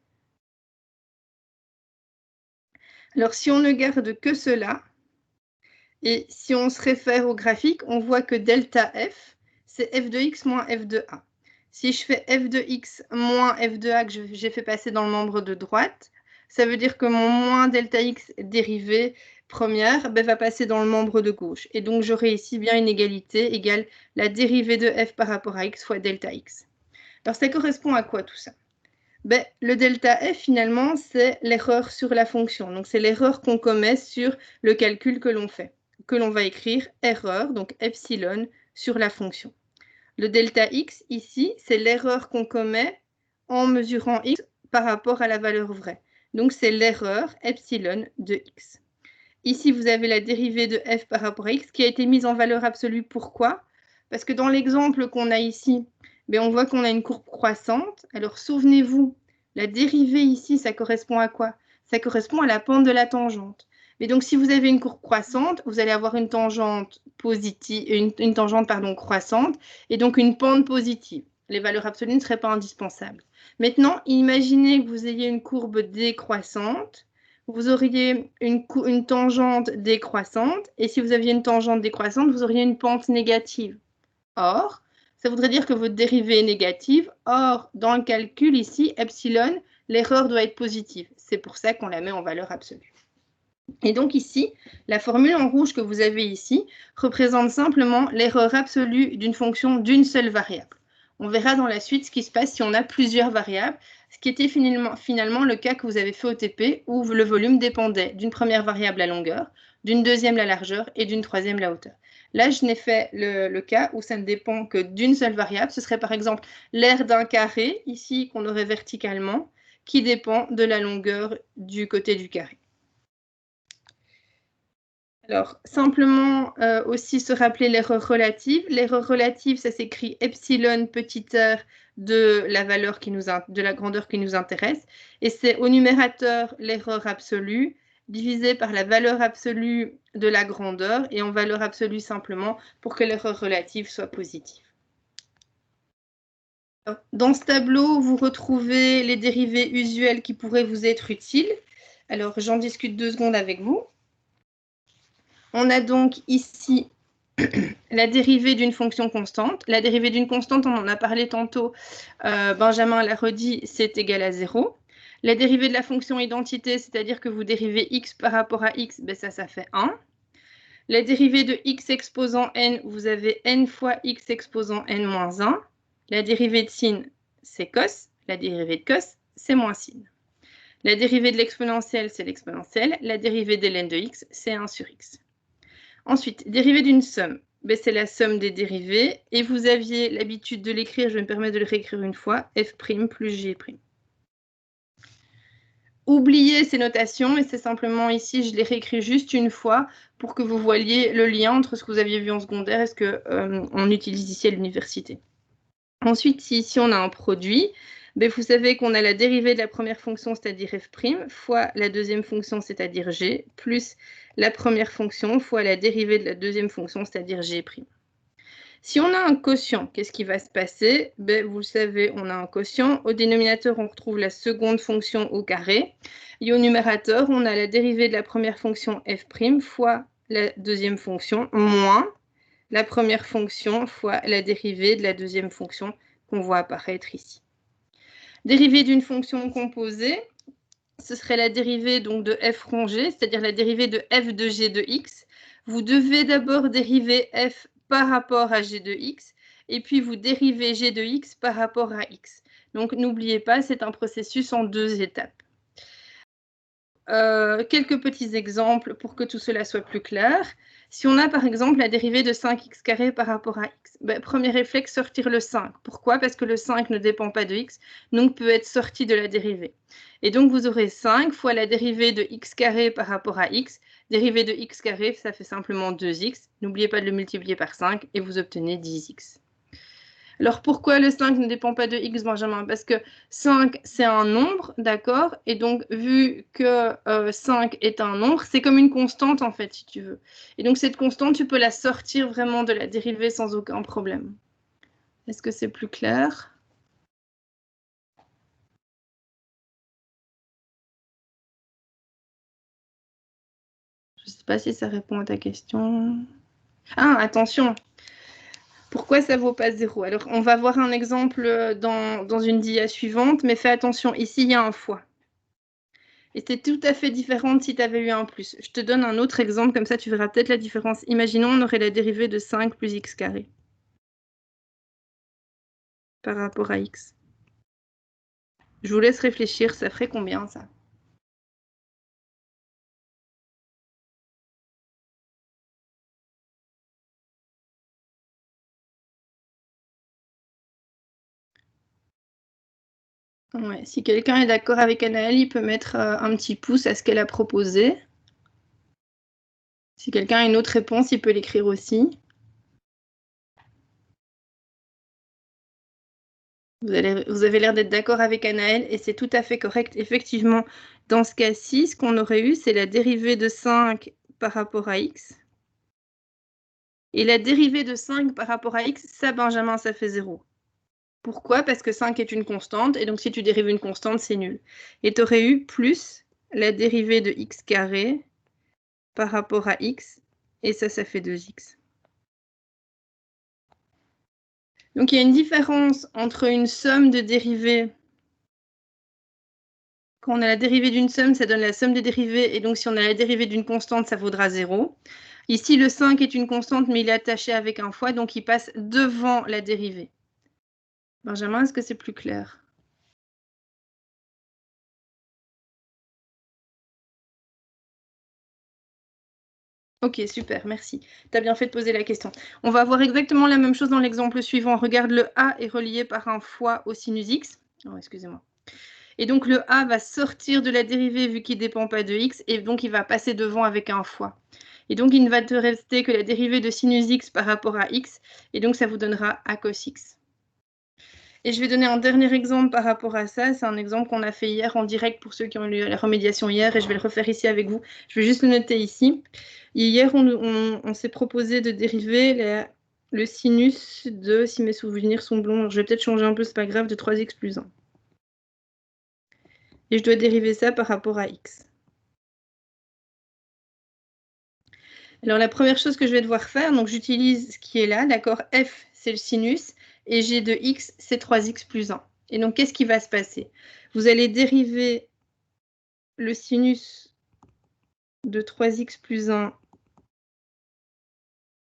Alors, si on ne garde que cela, et si on se réfère au graphique, on voit que delta f, c'est f de x moins f de a. Si je fais f de x moins f de a que j'ai fait passer dans le membre de droite, ça veut dire que mon moins delta x dérivé première va passer dans le membre de gauche. Et donc, j'aurai ici bien une égalité égale la dérivée de f par rapport à x fois delta x. Alors, ça correspond à quoi tout ça? Le delta f, finalement, c'est l'erreur sur la fonction. Donc, c'est l'erreur qu'on commet sur le calcul que l'on fait, que l'on va écrire erreur, donc epsilon, sur la fonction. Le delta x, ici, c'est l'erreur qu'on commet en mesurant x par rapport à la valeur vraie. Donc, c'est l'erreur epsilon de x. Ici, vous avez la dérivée de f par rapport à x qui a été mise en valeur absolue. Pourquoi? Parce que dans l'exemple qu'on a ici, on voit qu'on a une courbe croissante. Alors, souvenez-vous, la dérivée ici, ça correspond à quoi? Ça correspond à la pente de la tangente. Mais donc, si vous avez une courbe croissante, vous allez avoir une tangente positive, une tangente croissante, et donc une pente positive. Les valeurs absolues ne seraient pas indispensables. Maintenant, imaginez que vous ayez une courbe décroissante. Vous auriez une tangente décroissante, et si vous aviez une tangente décroissante, vous auriez une pente négative. Or, ça voudrait dire que votre dérivée est négative. Or, dans le calcul ici, epsilon, l'erreur doit être positive. C'est pour ça qu'on la met en valeur absolue. Et donc ici, la formule en rouge que vous avez ici représente simplement l'erreur absolue d'une fonction d'une seule variable. On verra dans la suite ce qui se passe si on a plusieurs variables, ce qui était finalement le cas que vous avez fait au TP, où le volume dépendait d'une première variable la longueur, d'une deuxième la largeur et d'une troisième la hauteur. Là, je n'ai fait le cas où ça ne dépend que d'une seule variable. Ce serait par exemple l'aire d'un carré, ici qu'on aurait verticalement, qui dépend de la longueur du côté du carré. Alors, simplement aussi se rappeler l'erreur relative. L'erreur relative, ça s'écrit epsilon petit r de la valeur de la grandeur qui nous intéresse. Et c'est au numérateur l'erreur absolue divisée par la valeur absolue de la grandeur et en valeur absolue simplement pour que l'erreur relative soit positive. Dans ce tableau, vous retrouvez les dérivées usuelles qui pourraient vous être utiles. Alors, j'en discute 2 secondes avec vous. On a donc ici la dérivée d'une fonction constante. La dérivée d'une constante, on en a parlé tantôt, Benjamin l'a redit, c'est égal à 0. La dérivée de la fonction identité, c'est-à-dire que vous dérivez x par rapport à x, ça fait 1. La dérivée de x exposant n, vous avez n fois x exposant n moins 1. La dérivée de sin, c'est cos. La dérivée de cos, c'est moins sin. La dérivée de l'exponentielle, c'est l'exponentielle. La dérivée de ln de x, c'est 1 sur x. Ensuite, dérivée d'une somme, c'est la somme des dérivées. Et vous aviez l'habitude de l'écrire, je vais me permettre de le réécrire une fois, f' plus g'. Oubliez ces notations, et c'est simplement ici, je les réécris juste une fois pour que vous voyez le lien entre ce que vous aviez vu en secondaire et ce qu'on utilise ici à l'université. Ensuite, si ici on a un produit, vous savez qu'on a la dérivée de la première fonction, c'est-à-dire f', fois la deuxième fonction, c'est-à-dire g, plus la première fonction fois la dérivée de la deuxième fonction, c'est-à-dire g'. Si on a un quotient, qu'est-ce qui va se passer? Vous le savez, on a un quotient. Au dénominateur, on retrouve la seconde fonction au carré. Et au numérateur, on a la dérivée de la première fonction f' fois la deuxième fonction moins la première fonction fois la dérivée de la deuxième fonction qu'on voit apparaître ici. Dérivée d'une fonction composée, ce serait la dérivée donc de f rongé, c'est-à-dire la dérivée de f de g de x. Vous devez d'abord dériver f par rapport à g de x, et puis vous dérivez g de x par rapport à x. Donc n'oubliez pas, c'est un processus en 2 étapes. Quelques petits exemples pour que tout cela soit plus clair. Si on a par exemple la dérivée de 5x carré par rapport à x, premier réflexe, sortir le 5. Pourquoi? Parce que le 5 ne dépend pas de x, donc peut être sorti de la dérivée. Et donc vous aurez 5 fois la dérivée de x carré par rapport à x. Dérivée de x carré, ça fait simplement 2x. N'oubliez pas de le multiplier par 5 et vous obtenez 10x. Alors, pourquoi le 5 ne dépend pas de x, Benjamin? Parce que 5, c'est un nombre, d'accord? Et donc, vu que 5 est un nombre, c'est comme une constante, en fait, si tu veux. Et donc, cette constante, tu peux la sortir vraiment de la dérivée sans aucun problème. Est-ce que c'est plus clair? Je ne sais pas si ça répond à ta question. Ah, attention! Pourquoi ça ne vaut pas 0? Alors, on va voir un exemple dans une dia suivante, mais fais attention, ici, il y a un fois. Et c'est tout à fait différent si tu avais eu un plus. Je te donne un autre exemple, comme ça tu verras peut-être la différence. Imaginons on aurait la dérivée de 5 plus x carré par rapport à x. Je vous laisse réfléchir, ça ferait combien ça? Ouais, si quelqu'un est d'accord avec Anaëlle, il peut mettre un petit pouce à ce qu'elle a proposé. Si quelqu'un a une autre réponse, il peut l'écrire aussi. Vous avez l'air d'être d'accord avec Anaëlle et c'est tout à fait correct. Effectivement, dans ce cas-ci, ce qu'on aurait eu, c'est la dérivée de 5 par rapport à x. Et la dérivée de 5 par rapport à x, ça, Benjamin, ça fait 0. Pourquoi? Parce que 5 est une constante, et donc si tu dérives une constante, c'est nul. Et tu aurais eu plus la dérivée de x carré par rapport à x, et ça fait 2x. Donc il y a une différence entre une somme de dérivées. Quand on a la dérivée d'une somme, ça donne la somme des dérivées, et donc si on a la dérivée d'une constante, ça vaudra 0. Ici, le 5 est une constante, mais il est attaché avec un fois, donc il passe devant la dérivée. Benjamin, est-ce que c'est plus clair? Ok, super, merci. Tu as bien fait de poser la question. On va voir exactement la même chose dans l'exemple suivant. Regarde, le a est relié par un fois au sinus x. Oh, excusez-moi. Et donc, le a va sortir de la dérivée vu qu'il ne dépend pas de x, et donc il va passer devant avec un fois. Et donc, il ne va te rester que la dérivée de sinus x par rapport à x, et donc ça vous donnera a cos x. Et je vais donner un dernier exemple par rapport à ça. C'est un exemple qu'on a fait hier en direct pour ceux qui ont eu la remédiation hier, et je vais le refaire ici avec vous. Je vais juste le noter ici. Hier, on s'est proposé de dériver le sinus de, si mes souvenirs sont bons, je vais peut-être changer un peu, c'est pas grave, de 3x plus 1. Et je dois dériver ça par rapport à x. Alors, la première chose que je vais devoir faire, donc j'utilise ce qui est là, d'accord, f, c'est le sinus, et g de x, c'est 3x plus 1. Et donc, qu'est-ce qui va se passer? Vous allez dériver le sinus de 3x plus 1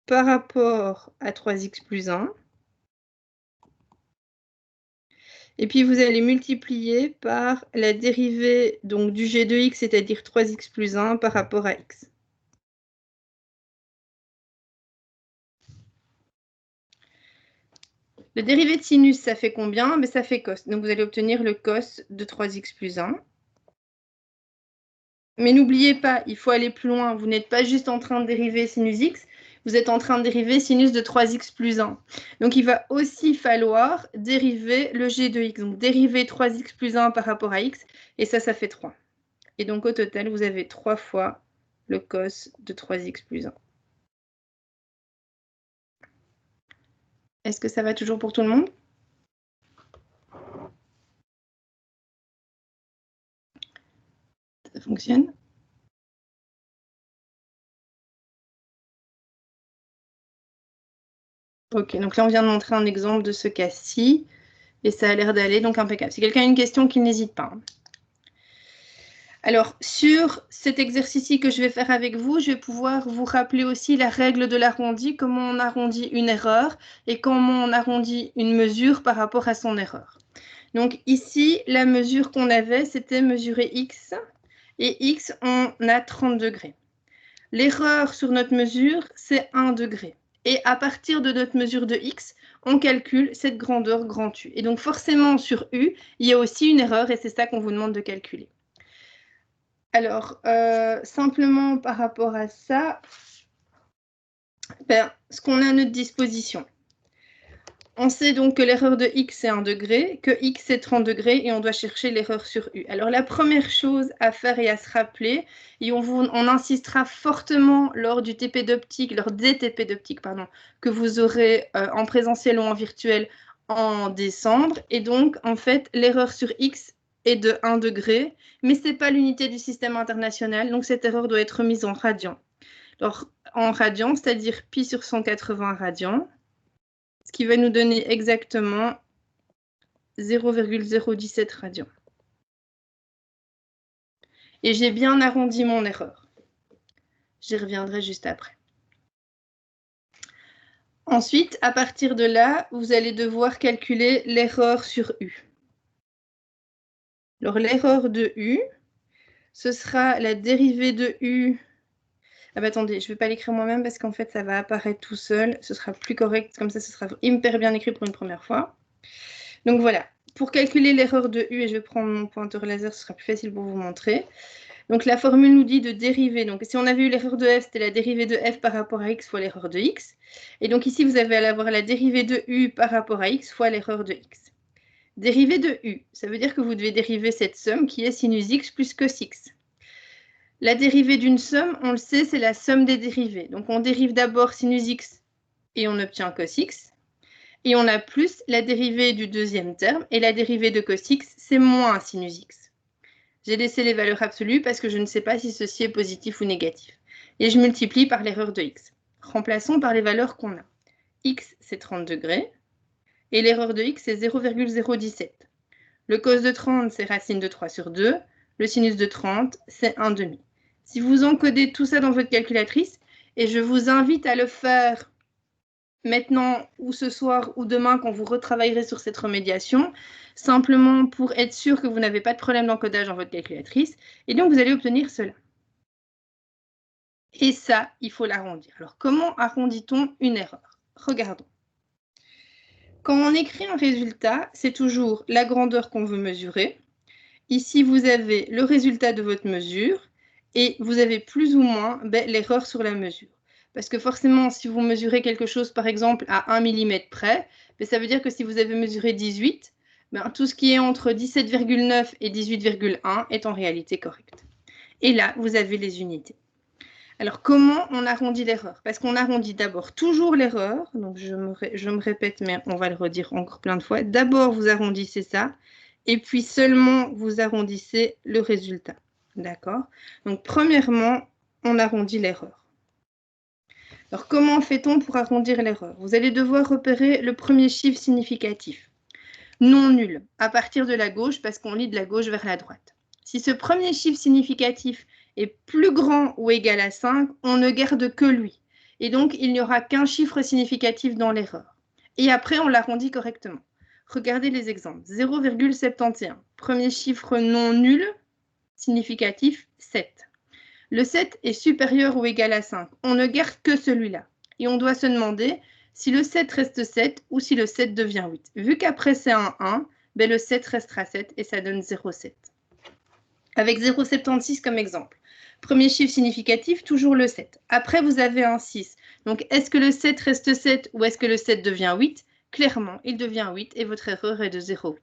par rapport à 3x plus 1. Et puis, vous allez multiplier par la dérivée donc, du g de x, c'est-à-dire 3x plus 1 par rapport à x. Le dérivé de sinus, ça fait combien? Mais ça fait cos. Donc, vous allez obtenir le cos de 3x plus 1. Mais n'oubliez pas, il faut aller plus loin. Vous n'êtes pas juste en train de dériver sinus x, vous êtes en train de dériver sinus de 3x plus 1. Donc, il va aussi falloir dériver le g de x. Donc, dériver 3x plus 1 par rapport à x, et ça fait 3. Et donc, au total, vous avez 3 fois le cos de 3x plus 1. Est-ce que ça va toujours pour tout le monde? Ça fonctionne? Ok, donc là, on vient de montrer un exemple de ce cas-ci, et ça a l'air d'aller, donc impeccable. Si quelqu'un a une question, qu'il n'hésite pas. Alors, sur cet exercice-ci que je vais faire avec vous, je vais pouvoir vous rappeler aussi la règle de l'arrondi, comment on arrondit une erreur et comment on arrondit une mesure par rapport à son erreur. Donc ici, la mesure qu'on avait, c'était mesurer x, et x, on a 30 degrés. L'erreur sur notre mesure, c'est 1 degré. Et à partir de notre mesure de x, on calcule cette grandeur grand U. Et donc forcément, sur U, il y a aussi une erreur, et c'est ça qu'on vous demande de calculer. Alors, simplement par rapport à ça, ce qu'on a à notre disposition. On sait donc que l'erreur de x est 1 degré, que x est 30 degrés, et on doit chercher l'erreur sur u. Alors, la première chose à faire et à se rappeler, et on insistera fortement lors du TP d'optique, lors des TP d'optique, pardon, que vous aurez en présentiel ou en virtuel en décembre. Et donc, en fait, l'erreur sur x est de 1 degré, mais ce n'est pas l'unité du système international, donc cette erreur doit être mise en radians. Alors, en radians, c'est-à-dire pi sur 180 radians, ce qui va nous donner exactement 0,017 radians. et j'ai bien arrondi mon erreur. J'y reviendrai juste après. Ensuite, à partir de là, vous allez devoir calculer l'erreur sur U. Alors, l'erreur de U, ce sera la dérivée de U. Ah bah attendez, je ne vais pas l'écrire moi-même parce qu'en fait, ça va apparaître tout seul. Ce sera plus correct, comme ça, ce sera hyper bien écrit pour une première fois. Donc voilà, pour calculer l'erreur de U, et je vais prendre mon pointeur laser, ce sera plus facile pour vous montrer. Donc la formule nous dit de dériver. Donc si on avait eu l'erreur de f, c'était la dérivée de f par rapport à x fois l'erreur de x. Et donc ici, vous allez avoir la dérivée de u par rapport à x fois l'erreur de x. Dérivée de u, ça veut dire que vous devez dériver cette somme qui est sinus x plus cos x. La dérivée d'une somme, on le sait, c'est la somme des dérivées. Donc on dérive d'abord sinus x et on obtient cos x. Et on a plus la dérivée du deuxième terme. Et la dérivée de cos x, c'est moins sinus x. J'ai laissé les valeurs absolues parce que je ne sais pas si ceci est positif ou négatif. Et je multiplie par l'erreur de x. Remplaçons par les valeurs qu'on a. X, c'est 30 degrés. Et l'erreur de x, c'est 0,017. Le cos de 30, c'est racine de 3 sur 2. Le sinus de 30, c'est 1,5. Si vous encodez tout ça dans votre calculatrice, et je vous invite à le faire maintenant ou ce soir ou demain quand vous retravaillerez sur cette remédiation, simplement pour être sûr que vous n'avez pas de problème d'encodage dans votre calculatrice. Et donc, vous allez obtenir cela. Et ça, il faut l'arrondir. Alors, comment arrondit-on une erreur? Regardons. Quand on écrit un résultat, c'est toujours la grandeur qu'on veut mesurer. Ici, vous avez le résultat de votre mesure et vous avez plus ou moins l'erreur sur la mesure. Parce que forcément, si vous mesurez quelque chose, par exemple, à 1 mm près, ça veut dire que si vous avez mesuré 18, tout ce qui est entre 17,9 et 18,1 est en réalité correct. Et là, vous avez les unités. Alors, comment on arrondit l'erreur? Parce qu'on arrondit d'abord toujours l'erreur. Donc, je me répète, mais on va le redire encore plein de fois. D'abord, vous arrondissez ça. Et puis seulement, vous arrondissez le résultat. D'accord? Donc, premièrement, on arrondit l'erreur. Alors, comment fait-on pour arrondir l'erreur? Vous allez devoir repérer le premier chiffre significatif. Non nul, à partir de la gauche, parce qu'on lit de la gauche vers la droite. Si ce premier chiffre significatif est plus grand ou égal à 5, on ne garde que lui. Et donc, il n'y aura qu'un chiffre significatif dans l'erreur. Et après, on l'arrondit correctement. Regardez les exemples. 0,71. Premier chiffre non nul, significatif 7. Le 7 est supérieur ou égal à 5. On ne garde que celui-là. Et on doit se demander si le 7 reste 7 ou si le 7 devient 8. Vu qu'après c'est un 1, le 7 restera 7 et ça donne 0,7. Avec 0,76 comme exemple. Premier chiffre significatif, toujours le 7. Après, vous avez un 6. Donc, est-ce que le 7 reste 7 ou est-ce que le 7 devient 8? Clairement, il devient 8 et votre erreur est de 0,8.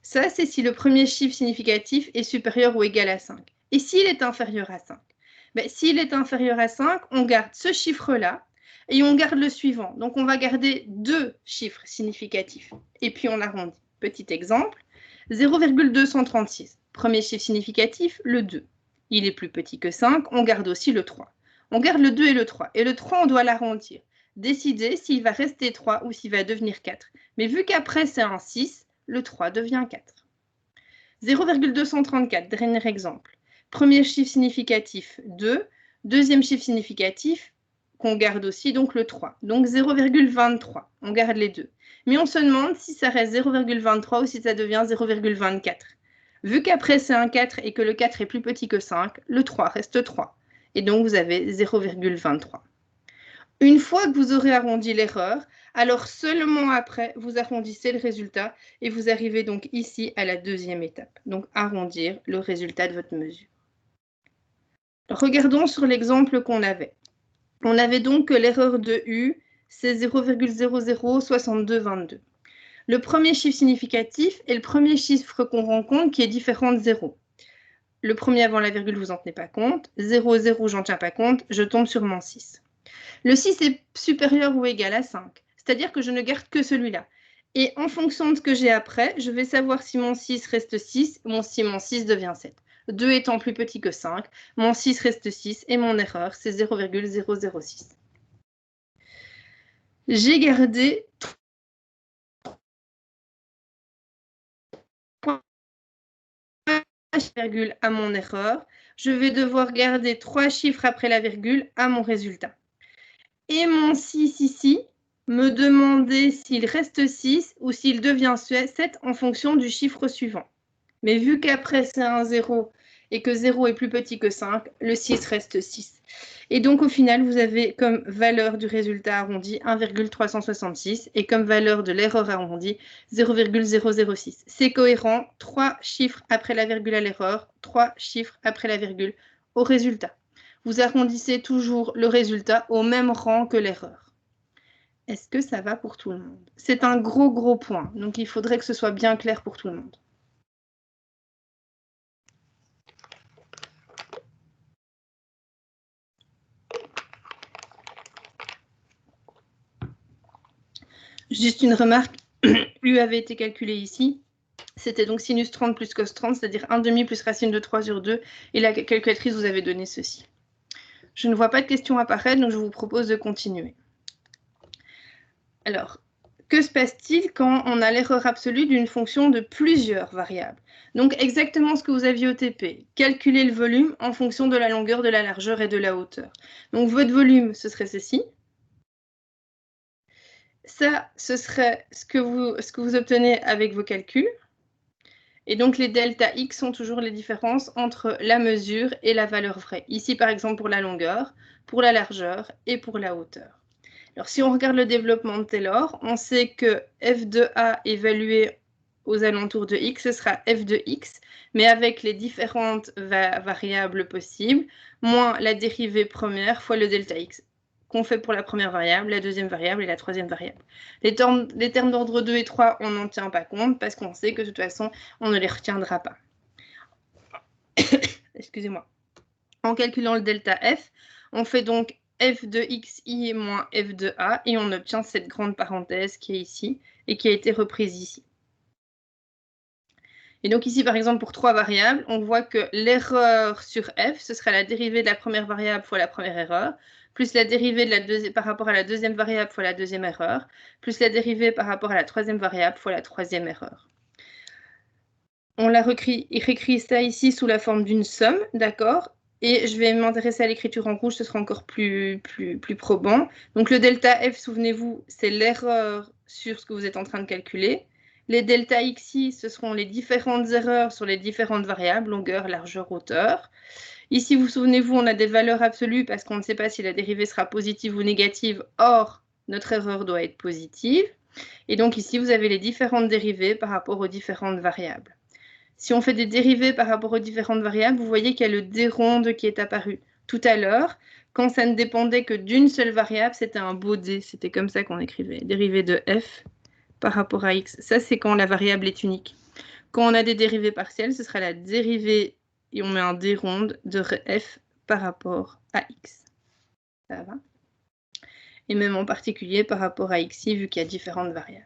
Ça, c'est si le premier chiffre significatif est supérieur ou égal à 5. Et s'il est inférieur à 5? S'il est inférieur à 5, on garde ce chiffre-là et on garde le suivant. Donc, on va garder deux chiffres significatifs. Et puis, on arrondit. Petit exemple, 0,236. Premier chiffre significatif, le 2. Il est plus petit que 5, on garde aussi le 3. On garde le 2 et le 3. Et le 3, on doit l'arrondir. Décider s'il va rester 3 ou s'il va devenir 4. Mais vu qu'après, c'est un 6, le 3 devient 4. 0,234, dernier exemple. Premier chiffre significatif, 2. Deuxième chiffre significatif, qu'on garde aussi, donc le 3. Donc 0,23, on garde les deux. Mais on se demande si ça reste 0,23 ou si ça devient 0,24. Vu qu'après c'est un 4 et que le 4 est plus petit que 5, le 3 reste 3. Et donc vous avez 0,23. Une fois que vous aurez arrondi l'erreur, alors seulement après, vous arrondissez le résultat et vous arrivez donc ici à la deuxième étape. Donc arrondir le résultat de votre mesure. Regardons sur l'exemple qu'on avait. On avait donc que l'erreur de U, c'est 0,006222. Le premier chiffre significatif est le premier chiffre qu'on rencontre qui est différent de 0. Le premier avant la virgule, vous n'en tenez pas compte. 0, 0, j'en tiens pas compte. Je tombe sur mon 6. Le 6 est supérieur ou égal à 5. C'est-à-dire que je ne garde que celui-là. Et en fonction de ce que j'ai après, je vais savoir si mon 6 reste 6 ou si mon 6 devient 7. 2 étant plus petit que 5, mon 6 reste 6 et mon erreur, c'est 0,006. J'ai gardé virgule à mon erreur, je vais devoir garder 3 chiffres après la virgule à mon résultat. Et mon 6 ici, me demander s'il reste 6 ou s'il devient 7 en fonction du chiffre suivant. Mais vu qu'après c'est un 0 et que 0 est plus petit que 5, le 6 reste 6. Et donc au final, vous avez comme valeur du résultat arrondi 1,366 et comme valeur de l'erreur arrondie 0,006. C'est cohérent, 3 chiffres après la virgule à l'erreur, 3 chiffres après la virgule au résultat. Vous arrondissez toujours le résultat au même rang que l'erreur. Est-ce que ça va pour tout le monde? C'est un gros point, donc il faudrait que ce soit bien clair pour tout le monde. Juste une remarque, U avait été calculé ici. C'était donc sinus 30 plus cos 30, c'est-à-dire 1,5 plus racine de 3 sur 2. Et la calculatrice vous avait donné ceci. Je ne vois pas de questions apparaître, donc je vous propose de continuer. Alors, que se passe-t-il quand on a l'erreur absolue d'une fonction de plusieurs variables? Donc, exactement ce que vous aviez au TP. Calculer le volume en fonction de la longueur, de la largeur et de la hauteur. Donc, votre volume, ce serait ceci. Ça, ce serait ce que vous obtenez avec vos calculs. Et donc, les delta x sont toujours les différences entre la mesure et la valeur vraie. Ici, par exemple, pour la longueur, pour la largeur et pour la hauteur. Alors, si on regarde le développement de Taylor, on sait que f de a évalué aux alentours de x, ce sera f de x, mais avec les différentes variables possibles, moins la dérivée première fois le delta x, qu'on fait pour la première variable, la deuxième variable et la troisième variable. Les termes d'ordre 2 et 3, on n'en tient pas compte parce qu'on sait que de toute façon, on ne les retiendra pas. Excusez-moi. En calculant le delta f, on fait donc f de xi moins f de a et on obtient cette grande parenthèse qui est ici et qui a été reprise ici. Et donc ici, par exemple, pour 3 variables, on voit que l'erreur sur f, ce sera la dérivée de la première variable fois la première erreur, plus la dérivée de la par rapport à la deuxième variable fois la deuxième erreur, plus la dérivée par rapport à la troisième variable fois la troisième erreur. On l'a réécrit ça ici sous la forme d'une somme, d'accord? Et je vais m'intéresser à l'écriture en rouge, ce sera encore plus probant. Donc le delta f, souvenez-vous, c'est l'erreur sur ce que vous êtes en train de calculer. Les delta xi, ce seront les différentes erreurs sur les différentes variables, longueur, largeur, hauteur. Ici, vous souvenez-vous, on a des valeurs absolues parce qu'on ne sait pas si la dérivée sera positive ou négative. Or, notre erreur doit être positive. Et donc ici, vous avez les différentes dérivées par rapport aux différentes variables. Si on fait des dérivés par rapport aux différentes variables, vous voyez qu'il y a le d ronde qui est apparu. Tout à l'heure, quand ça ne dépendait que d'une seule variable, c'était un beau d. C'était comme ça qu'on écrivait. Dérivée de f par rapport à x. Ça, c'est quand la variable est unique. Quand on a des dérivées partielles, ce sera la dérivée, et on met un d ronde, de f par rapport à x. Ça va? Et même en particulier par rapport à xi, vu qu'il y a différentes variables.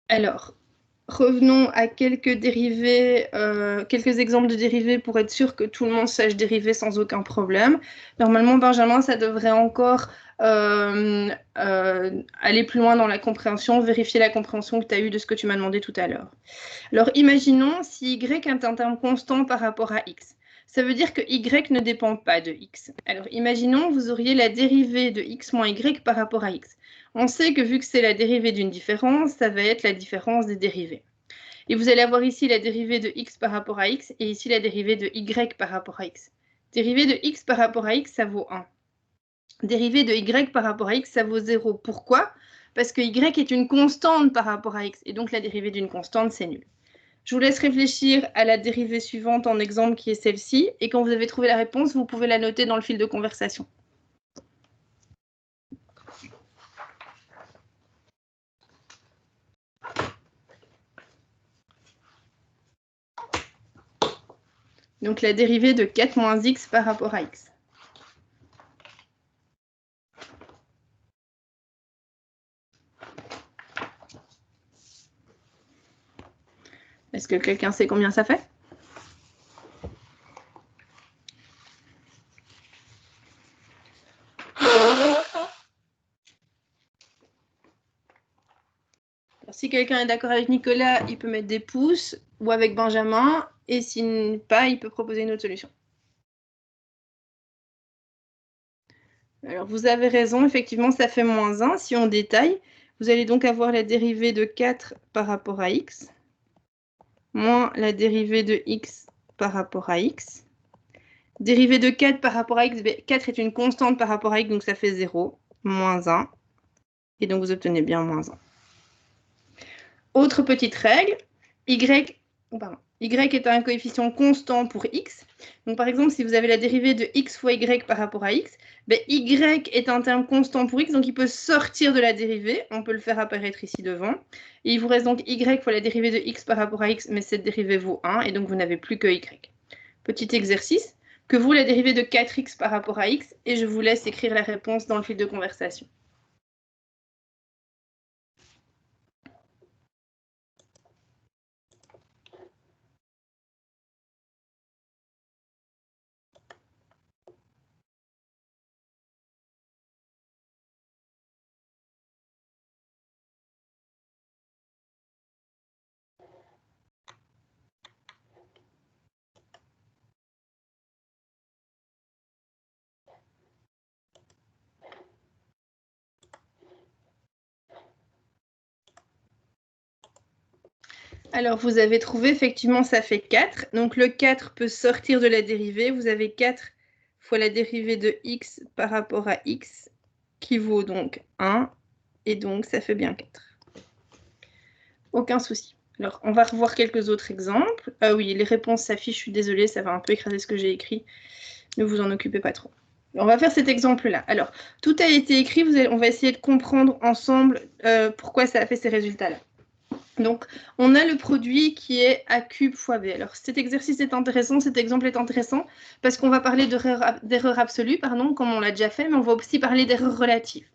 Alors, revenons à quelques dérivés, quelques exemples de dérivés pour être sûr que tout le monde sache dériver sans aucun problème. Normalement, Benjamin, ça devrait encore aller plus loin dans la compréhension, vérifier la compréhension que tu as eue de ce que tu m'as demandé tout à l'heure. Alors, imaginons si y est un terme constant par rapport à x. Ça veut dire que y ne dépend pas de x. Alors, imaginons vous auriez la dérivée de x moins y par rapport à x. On sait que vu que c'est la dérivée d'une différence, ça va être la différence des dérivées. Et vous allez avoir ici la dérivée de x par rapport à x et ici la dérivée de y par rapport à x. Dérivée de x par rapport à x, ça vaut 1. Dérivée de y par rapport à x, ça vaut 0. Pourquoi? Parce que y est une constante par rapport à x et donc la dérivée d'une constante, c'est nul. Je vous laisse réfléchir à la dérivée suivante en exemple qui est celle-ci et quand vous avez trouvé la réponse, vous pouvez la noter dans le fil de conversation. Donc la dérivée de 4 moins x par rapport à x. Est-ce que quelqu'un sait combien ça fait? Alors, Si quelqu'un est d'accord avec Nicolas, il peut mettre des pouces, ou avec Benjamin, et s'il n'est pas, il peut proposer une autre solution. Alors, vous avez raison, effectivement, ça fait moins 1. Si on détaille, vous allez donc avoir la dérivée de 4 par rapport à x, moins la dérivée de x par rapport à x. Dérivée de 4 par rapport à x, 4 est une constante par rapport à x, donc ça fait 0, moins 1. Et donc, vous obtenez bien moins 1. Autre petite règle, y est un coefficient constant pour x. Donc, par exemple, si vous avez la dérivée de x fois y par rapport à x, y est un terme constant pour x, donc il peut sortir de la dérivée. On peut le faire apparaître ici devant. Et il vous reste donc y fois la dérivée de x par rapport à x, mais cette dérivée vaut 1, et donc vous n'avez plus que y. Petit exercice, que vaut la dérivée de 4x par rapport à x, et je vous laisse écrire la réponse dans le fil de conversation. Alors, vous avez trouvé, effectivement, ça fait 4. Donc, le 4 peut sortir de la dérivée. Vous avez 4 fois la dérivée de x par rapport à x, qui vaut donc 1. Et donc, ça fait bien 4. Aucun souci. Alors, on va revoir quelques autres exemples. Ah oui, les réponses s'affichent. Je suis désolée, ça va un peu écraser ce que j'ai écrit. Ne vous en occupez pas trop. On va faire cet exemple-là. Alors, tout a été écrit. On va essayer de comprendre ensemble pourquoi ça a fait ces résultats-là. Donc, on a le produit qui est a cube fois b. Alors, cet exercice est intéressant, cet exemple est intéressant, parce qu'on va parler d'erreur absolue, comme on l'a déjà fait, mais on va aussi parler d'erreur relative.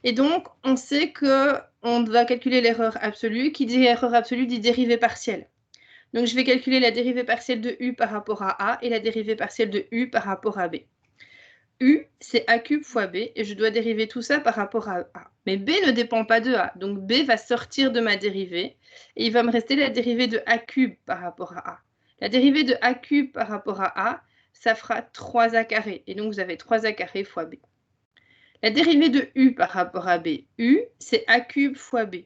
Et donc, on sait qu'on va calculer l'erreur absolue. Qui dit erreur absolue dit dérivée partielle. Donc, je vais calculer la dérivée partielle de u par rapport à a et la dérivée partielle de u par rapport à b. U, c'est a cube fois b, et je dois dériver tout ça par rapport à a. Mais b ne dépend pas de a, donc b va sortir de ma dérivée, et il va me rester la dérivée de a cube par rapport à a. La dérivée de a cube par rapport à a, ça fera 3a carré, et donc vous avez 3a carré fois b. La dérivée de u par rapport à b, u, c'est a cube fois b.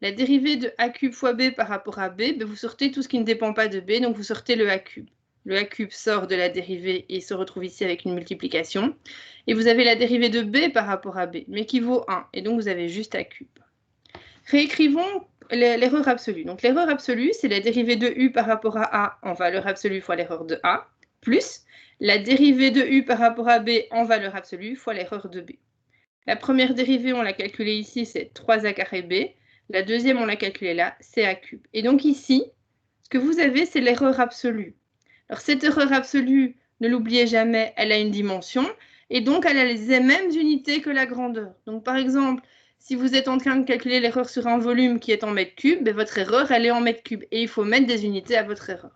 La dérivée de a cube fois b par rapport à b, vous sortez tout ce qui ne dépend pas de b, donc vous sortez le a cube. Le a cube sort de la dérivée et se retrouve ici avec une multiplication. Et vous avez la dérivée de b par rapport à b, mais qui vaut 1. Et donc, vous avez juste a cube. Réécrivons l'erreur absolue. Donc, l'erreur absolue, c'est la dérivée de u par rapport à a en valeur absolue fois l'erreur de a, plus la dérivée de u par rapport à b en valeur absolue fois l'erreur de b. La première dérivée, on l'a calculée ici, c'est 3a carré b. La deuxième, on l'a calculée là, c'est a cube. Et donc ici, ce que vous avez, c'est l'erreur absolue. Alors, cette erreur absolue, ne l'oubliez jamais, elle a une dimension, et donc elle a les mêmes unités que la grandeur. Donc, par exemple, si vous êtes en train de calculer l'erreur sur un volume qui est en mètres cubes, votre erreur, elle est en mètres cubes, et il faut mettre des unités à votre erreur.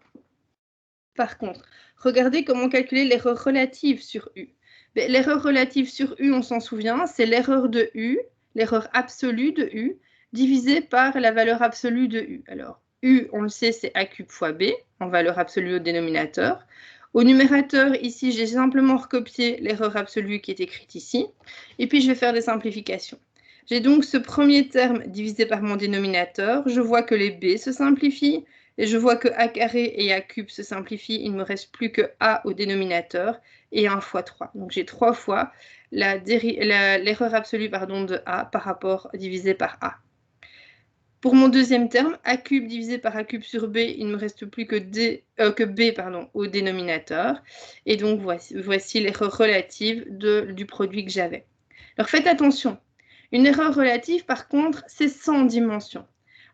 Par contre, regardez comment calculer l'erreur relative sur U. L'erreur relative sur U, on s'en souvient, c'est l'erreur de U, l'erreur absolue de U, divisée par la valeur absolue de U. Alors, U, on le sait, c'est a cube fois b, en valeur absolue au dénominateur. Au numérateur, ici, j'ai simplement recopié l'erreur absolue qui est écrite ici. Et puis, je vais faire des simplifications. J'ai donc ce premier terme divisé par mon dénominateur. Je vois que les b se simplifient. Et je vois que a carré et a cube se simplifient. Il ne me reste plus que a au dénominateur et 1 fois 3. Donc, j'ai 3 fois l'erreur absolue de a par rapport divisé par a. Pour mon deuxième terme, a cube divisé par a cube sur b, il ne me reste plus que b au dénominateur. Et donc, voici l'erreur relative du produit que j'avais. Alors, faites attention. Une erreur relative, par contre, c'est sans dimension.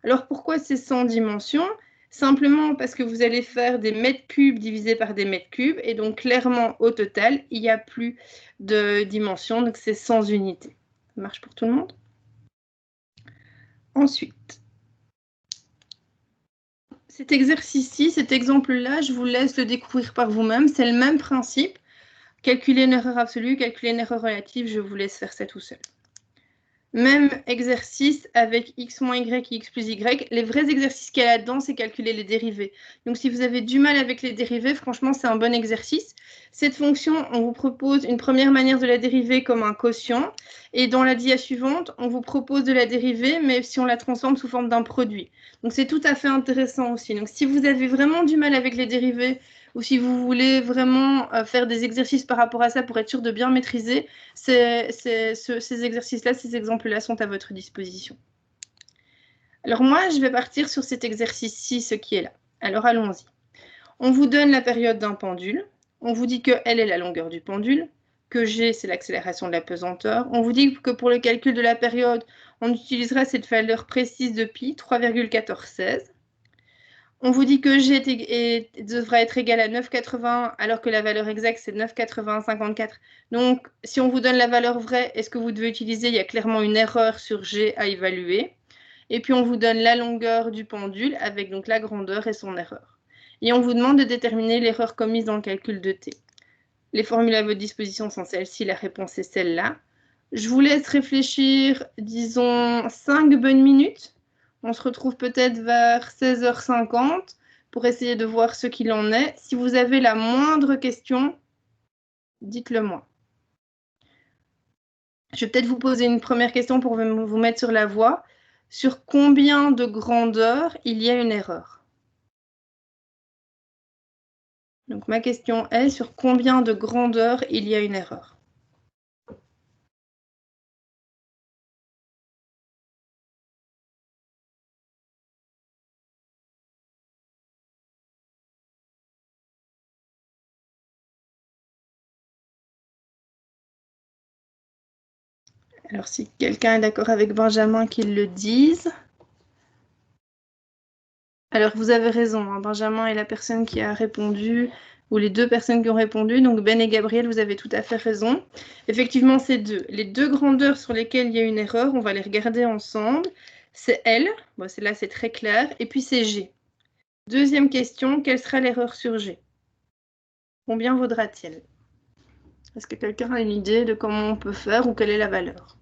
Alors, pourquoi c'est sans dimension ? Simplement parce que vous allez faire des mètres cubes divisés par des mètres cubes. Et donc, clairement, au total, il n'y a plus de dimension. Donc, c'est sans unité. Ça marche pour tout le monde ? Ensuite, cet exercice-ci, cet exemple-là, je vous laisse le découvrir par vous-même. C'est le même principe. Calculer une erreur absolue, calculer une erreur relative, je vous laisse faire ça tout seul. Même exercice avec x moins y et x plus y. Les vrais exercices qu'il y a là-dedans, c'est calculer les dérivés. Donc, si vous avez du mal avec les dérivés, franchement, c'est un bon exercice. Cette fonction, on vous propose une première manière de la dériver comme un quotient. Et dans la dia suivante, on vous propose de la dériver, mais si on la transforme sous forme d'un produit. Donc, c'est tout à fait intéressant aussi. Donc, si vous avez vraiment du mal avec les dérivés, ou si vous voulez vraiment faire des exercices par rapport à ça pour être sûr de bien maîtriser, ces exercices-là, ces exemples-là sont à votre disposition. Alors moi, je vais partir sur cet exercice-ci, ce qui est là. Alors allons-y. On vous donne la période d'un pendule. On vous dit que L est la longueur du pendule, que G, c'est l'accélération de la pesanteur. On vous dit que pour le calcul de la période, on utilisera cette valeur précise de pi, 3,1416. On vous dit que G devra être égal à 9,81 alors que la valeur exacte c'est 9,8154. Donc si on vous donne la valeur vraie, est-ce que vous devez utiliser? Il y a clairement une erreur sur G à évaluer. Et puis on vous donne la longueur du pendule avec donc la grandeur et son erreur. Et on vous demande de déterminer l'erreur commise dans le calcul de T. Les formules à votre disposition sont celles-ci, la réponse est celle-là. Je vous laisse réfléchir, disons, 5 bonnes minutes. On se retrouve peut-être vers 16h50 pour essayer de voir ce qu'il en est. Si vous avez la moindre question, dites-le moi. Je vais peut-être vous poser une première question pour vous mettre sur la voie. Sur combien de grandeur il y a une erreur? Donc ma question est sur combien de grandeur il y a une erreur? Alors si quelqu'un est d'accord avec Benjamin, qu'il le dise. Alors vous avez raison, hein, Benjamin est la personne qui a répondu, ou les deux personnes qui ont répondu, donc Ben et Gabriel, vous avez tout à fait raison. Effectivement, c'est deux. Les deux grandeurs sur lesquelles il y a une erreur, on va les regarder ensemble. C'est L, bon, là c'est très clair, et puis c'est G. Deuxième question, quelle sera l'erreur sur G? Combien vaudra-t-elle? Est-ce que quelqu'un a une idée de comment on peut faire ou quelle est la valeur?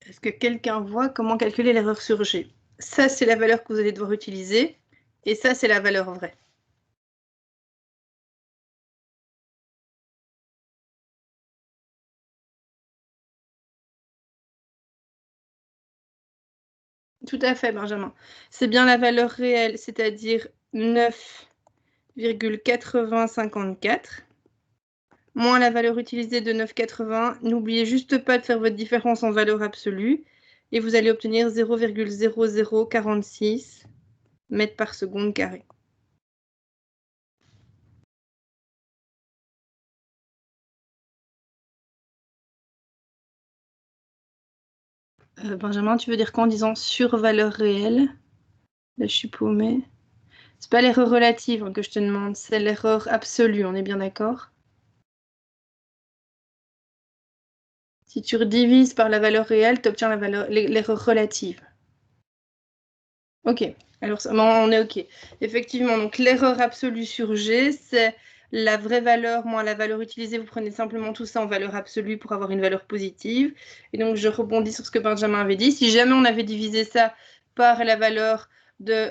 Est-ce que quelqu'un voit comment calculer l'erreur sur G? Ça, c'est la valeur que vous allez devoir utiliser, et ça, c'est la valeur vraie. Tout à fait, Benjamin. C'est bien la valeur réelle, c'est-à-dire 9,8054, moins la valeur utilisée de 9,80. N'oubliez juste pas de faire votre différence en valeur absolue, et vous allez obtenir 0,0046 mètres par seconde carré. Benjamin, tu veux dire quoi en disant sur valeur réelle? Là, je suis paumée. C'est pas l'erreur relative que je te demande, c'est l'erreur absolue, on est bien d'accord? Si tu redivises par la valeur réelle, tu obtiens l'erreur relative. Ok, alors on est ok. Effectivement, donc l'erreur absolue sur G, c'est la vraie valeur moins la valeur utilisée. Vous prenez simplement tout ça en valeur absolue pour avoir une valeur positive. Et donc, je rebondis sur ce que Benjamin avait dit. Si jamais on avait divisé ça par la valeur de...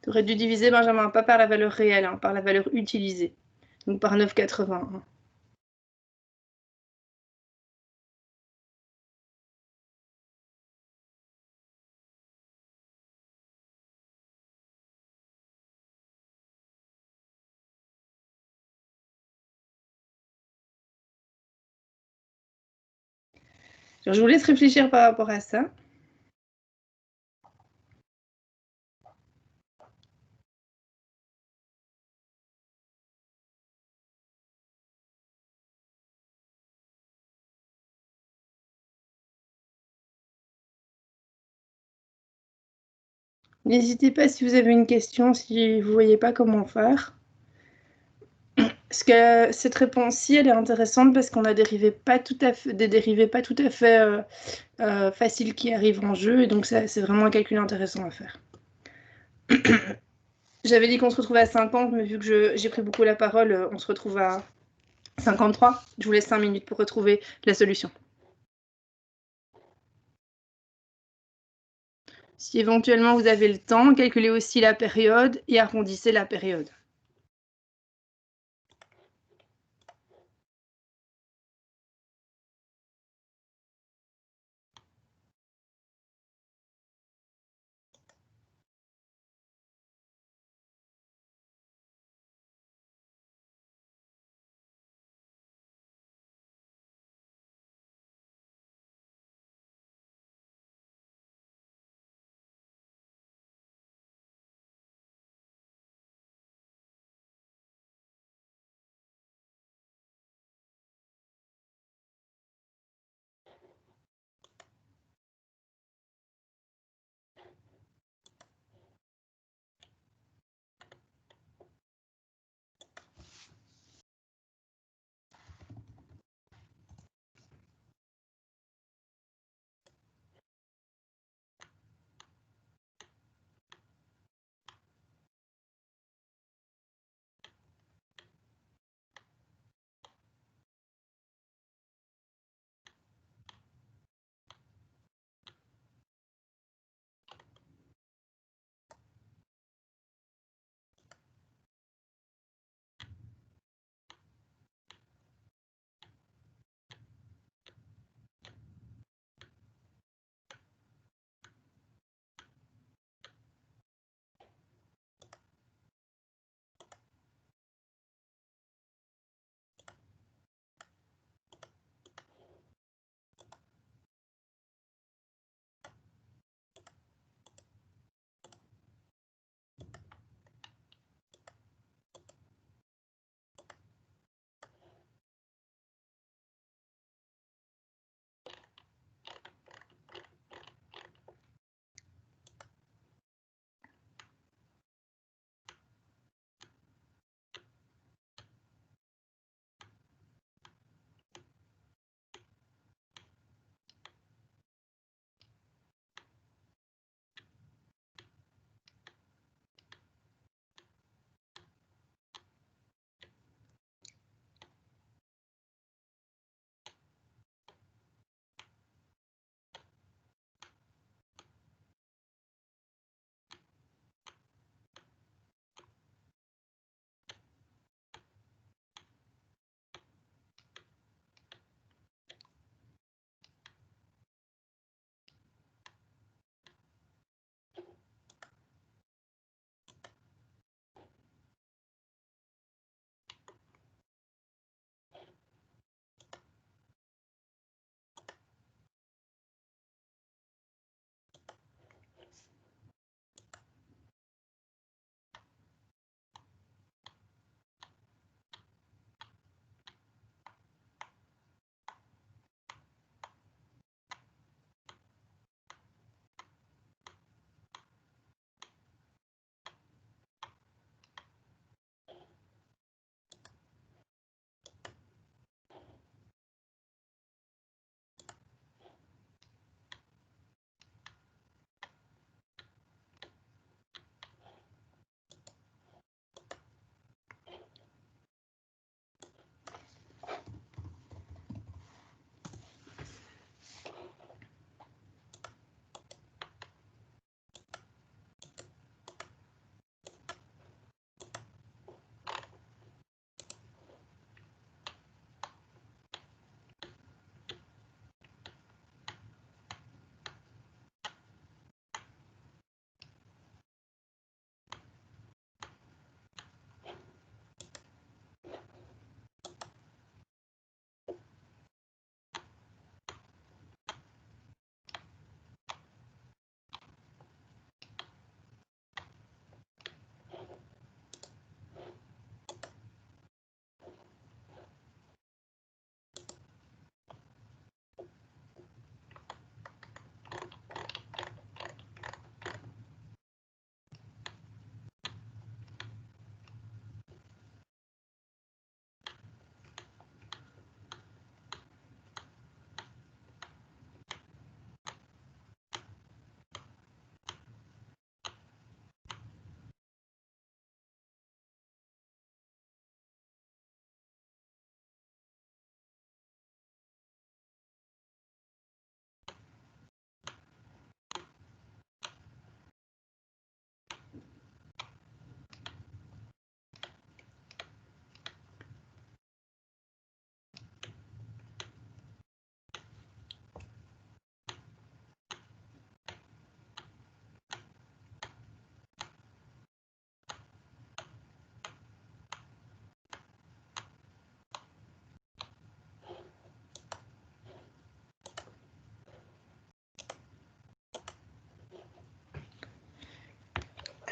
tu aurais dû diviser, Benjamin, pas par la valeur réelle, hein, par la valeur utilisée. Donc par 9,80. Je vous laisse réfléchir par rapport à ça. N'hésitez pas si vous avez une question, si vous ne voyez pas comment faire. Parce que cette réponse-ci, elle est intéressante parce qu'on a des dérivés pas tout à fait faciles qui arrivent en jeu, et donc c'est vraiment un calcul intéressant à faire. J'avais dit qu'on se retrouvait à 50, mais vu que j'ai pris beaucoup la parole, on se retrouve à 53. Je vous laisse 5 minutes pour retrouver la solution. Si éventuellement vous avez le temps, calculez aussi la période et arrondissez la période.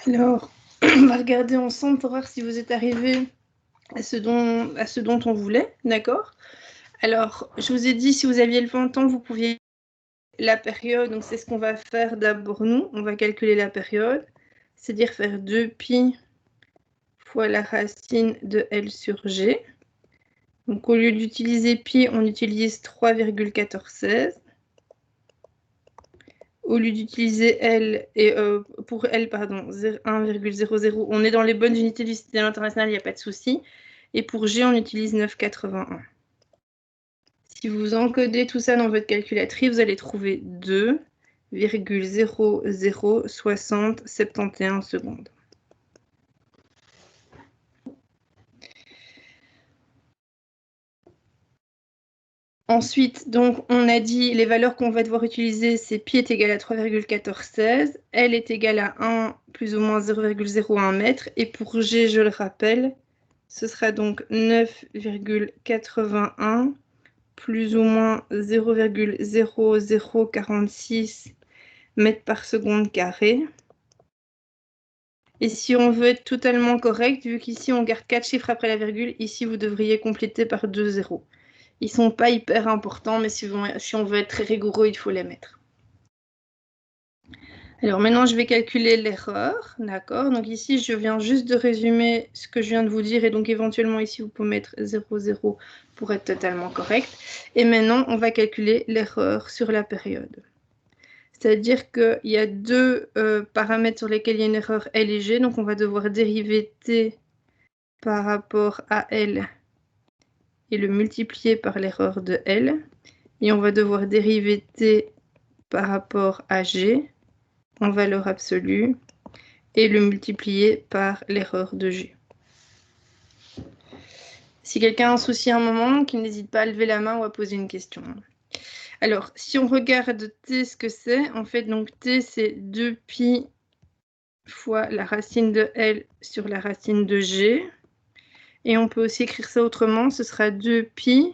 Alors, on va regarder ensemble pour voir si vous êtes arrivé à ce dont on voulait, d'accord? Alors, je vous ai dit, si vous aviez le 20 ans, vous pouviez la période, donc c'est ce qu'on va faire d'abord nous, on va calculer la période, c'est-à-dire faire 2pi fois la racine de L sur G. Donc au lieu d'utiliser pi, on utilise 3,1416. Au lieu d'utiliser L, et pour L, pardon, 1,00, on est dans les bonnes unités du système international, il n'y a pas de souci. Et pour G, on utilise 9,81. Si vous encodez tout ça dans votre calculatrice, vous allez trouver 2,006071 secondes. Ensuite, donc, on a dit les valeurs qu'on va devoir utiliser, c'est pi est égal à 3,1416, L est égal à 1 plus ou moins 0,01 mètre, et pour G, je le rappelle, ce sera donc 9,81 plus ou moins 0,0046 mètres par seconde carré. Et si on veut être totalement correct, vu qu'ici on garde 4 chiffres après la virgule, ici vous devriez compléter par 2 zéros. Ils ne sont pas hyper importants, mais si on veut être très rigoureux, il faut les mettre. Alors maintenant, je vais calculer l'erreur, d'accord? Donc ici, je viens juste de résumer ce que je viens de vous dire, et donc éventuellement ici, vous pouvez mettre 0,0 pour être totalement correct. Et maintenant, on va calculer l'erreur sur la période. C'est-à-dire qu'il y a deux paramètres sur lesquels il y a une erreur L et G, donc on va devoir dériver T par rapport à L et le multiplier par l'erreur de L. Et on va devoir dériver T par rapport à G en valeur absolue et le multiplier par l'erreur de G. Si quelqu'un a un souci à un moment, qu'il n'hésite pas à lever la main ou à poser une question. Alors, si on regarde T, ce que c'est, en fait, donc T, c'est 2pi fois la racine de L sur la racine de G. Et on peut aussi écrire ça autrement, ce sera 2pi.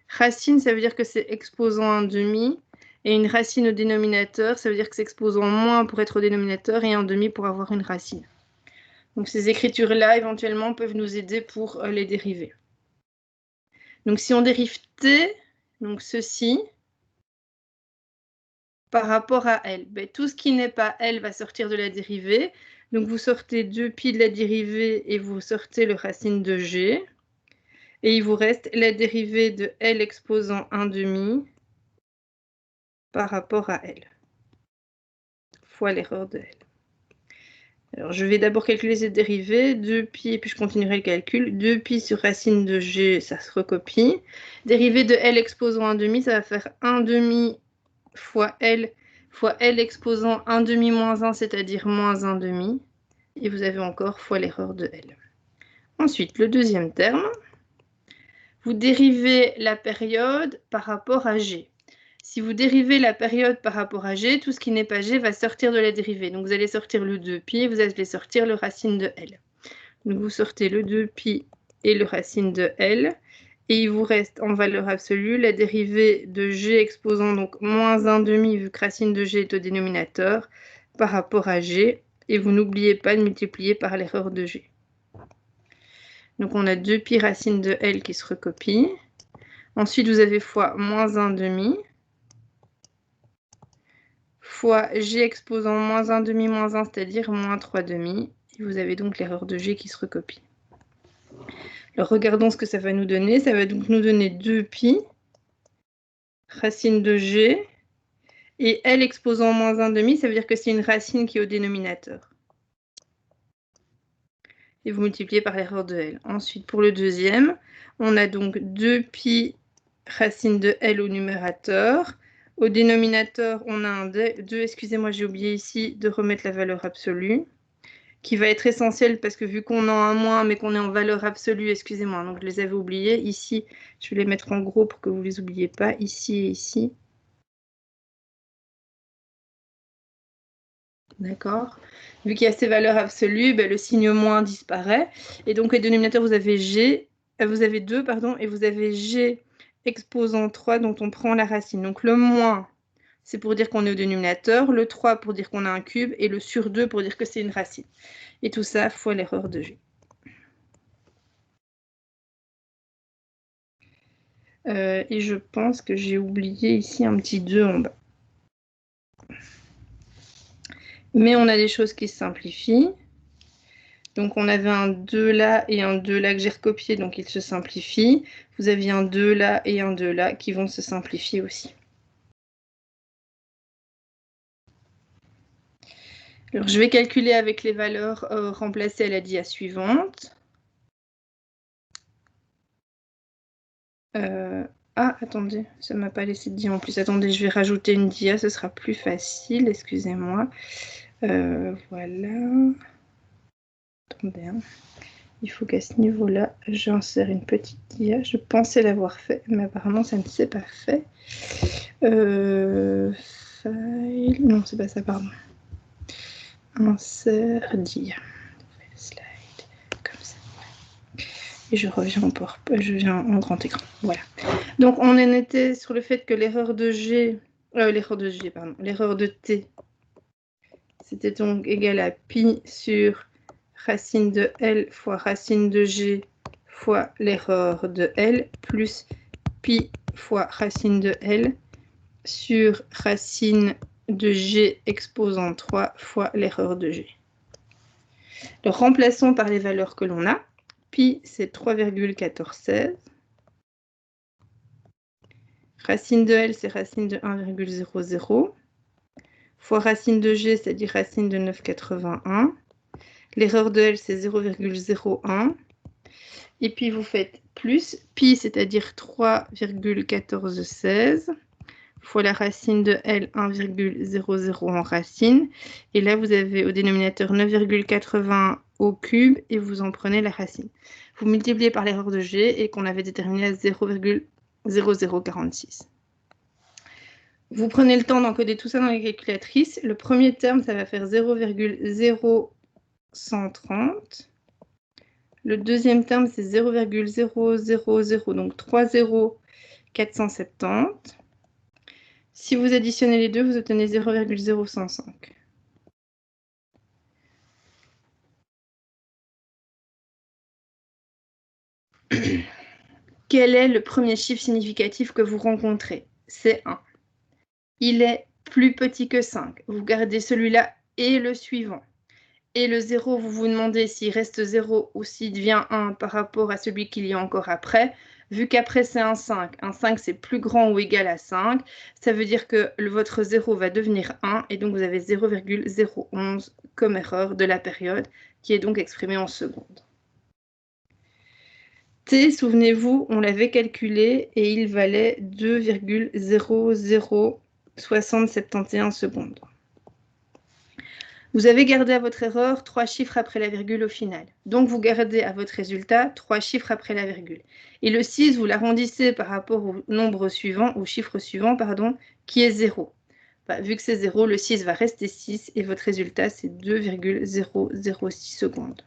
Racine, ça veut dire que c'est exposant 1 demi. Et une racine au dénominateur, ça veut dire que c'est exposant moins pour être au dénominateur et 1 demi pour avoir une racine. Donc ces écritures-là, éventuellement, peuvent nous aider pour les dériver. Donc si on dérive T, donc ceci, par rapport à L, ben, tout ce qui n'est pas L va sortir de la dérivée. Donc vous sortez 2pi de la dérivée et vous sortez le racine de G. Et il vous reste la dérivée de L exposant 1 demi par rapport à L, fois l'erreur de L. Alors, je vais d'abord calculer cette dérivée, 2pi, et puis je continuerai le calcul. 2pi sur racine de G, ça se recopie. Dérivée de L exposant 1 demi, ça va faire 1 demi fois L exposant 1 demi moins 1, c'est-à-dire moins 1 demi. Et vous avez encore fois l'erreur de L. Ensuite, le deuxième terme, vous dérivez la période par rapport à G. Si vous dérivez la période par rapport à G, tout ce qui n'est pas G va sortir de la dérivée. Donc vous allez sortir le 2pi, vous allez sortir le racine de L. Donc vous sortez le 2pi et le racine de L. Et il vous reste en valeur absolue la dérivée de G exposant donc moins 1 demi, vu que racine de G est au dénominateur, par rapport à G. Et vous n'oubliez pas de multiplier par l'erreur de G. Donc on a 2pi racine de L qui se recopie. Ensuite, vous avez fois moins 1 demi. Fois G exposant moins 1 demi moins 1, c'est-à-dire moins 3 demi. Et vous avez donc l'erreur de G qui se recopie. Alors regardons ce que ça va nous donner. Ça va donc nous donner 2pi, racine de G, et L exposant moins 1 demi, ça veut dire que c'est une racine qui est au dénominateur. Et vous multipliez par l'erreur de L. Ensuite, pour le deuxième, on a donc 2pi racine de L au numérateur. Au dénominateur, on a un 2, excusez-moi, j'ai oublié ici de remettre la valeur absolue, qui va être essentielle parce que vu qu'on a un moins, mais qu'on est en valeur absolue, excusez-moi, donc je les avais oubliés. Ici, je vais les mettre en gros pour que vous ne les oubliez pas, ici et ici. D'accord. Vu qu'il y a ces valeurs absolues, ben, le signe moins disparaît. Et donc, les dénominateurs, vous avez G, vous avez 2, pardon, et vous avez G exposant 3 dont on prend la racine. Donc, le moins, c'est pour dire qu'on est au dénominateur, le 3 pour dire qu'on a un cube, et le sur 2 pour dire que c'est une racine. Et tout ça fois l'erreur de G. Et je pense que j'ai oublié ici un petit 2 en bas. Mais on a des choses qui se simplifient. Donc, on avait un 2 là et un 2 là que j'ai recopié, donc ils se simplifient. Vous aviez un 2 là et un 2 là qui vont se simplifier aussi. Alors, je vais calculer avec les valeurs remplacées à la dia suivante. Ah, attendez, ça ne m'a pas laissé de dia en plus. Attendez, je vais rajouter une dia, ce sera plus facile, excusez-moi. Voilà. Attendez, hein. Il faut qu'à ce niveau-là, j'insère une petite dia. Je pensais l'avoir fait, mais apparemment, ça ne s'est pas fait. File... Non, c'est pas ça, pardon. Insert dia. Slide, comme ça. Et je reviens en grand écran. Voilà. Donc, on en était sur le fait que l'erreur de G... l'erreur de T, c'était donc égal à pi sur racine de L fois racine de G fois l'erreur de L plus pi fois racine de L sur racine de G exposant 3 fois l'erreur de G. Le remplaçons par les valeurs que l'on a. Pi, c'est 3,1416. Racine de L, c'est racine de 1,00. Fois racine de G, c'est-à-dire racine de 9,81. L'erreur de L, c'est 0,01. Et puis, vous faites plus pi, c'est-à-dire 3,1416, fois la racine de L, 1,00 en racine. Et là, vous avez au dénominateur 9,80 au cube et vous en prenez la racine. Vous multipliez par l'erreur de G et qu'on avait déterminé à 0,0046. Vous prenez le temps d'encoder tout ça dans les calculatrices. Le premier terme, ça va faire 0,0130. Le deuxième terme, c'est 0,000, donc 3,0470. Si vous additionnez les deux, vous obtenez 0,0105. Quel est le premier chiffre significatif que vous rencontrez? C'est 1. Il est plus petit que 5. Vous gardez celui-là et le suivant. Et le 0, vous vous demandez s'il reste 0 ou s'il devient 1 par rapport à celui qu'il y a encore après. Vu qu'après, c'est un 5. Un 5, c'est plus grand ou égal à 5. Ça veut dire que votre 0 va devenir 1. Et donc, vous avez 0,011 comme erreur de la période, qui est donc exprimée en secondes. T, souvenez-vous, on l'avait calculé et il valait 2,006071 secondes. Vous avez gardé à votre erreur 3 chiffres après la virgule au final. Donc, vous gardez à votre résultat 3 chiffres après la virgule. Et le 6, vous l'arrondissez par rapport au nombre suivant, au chiffre suivant, pardon, qui est 0. Bah, vu que c'est 0, le 6 va rester 6 et votre résultat, c'est 2,006 secondes.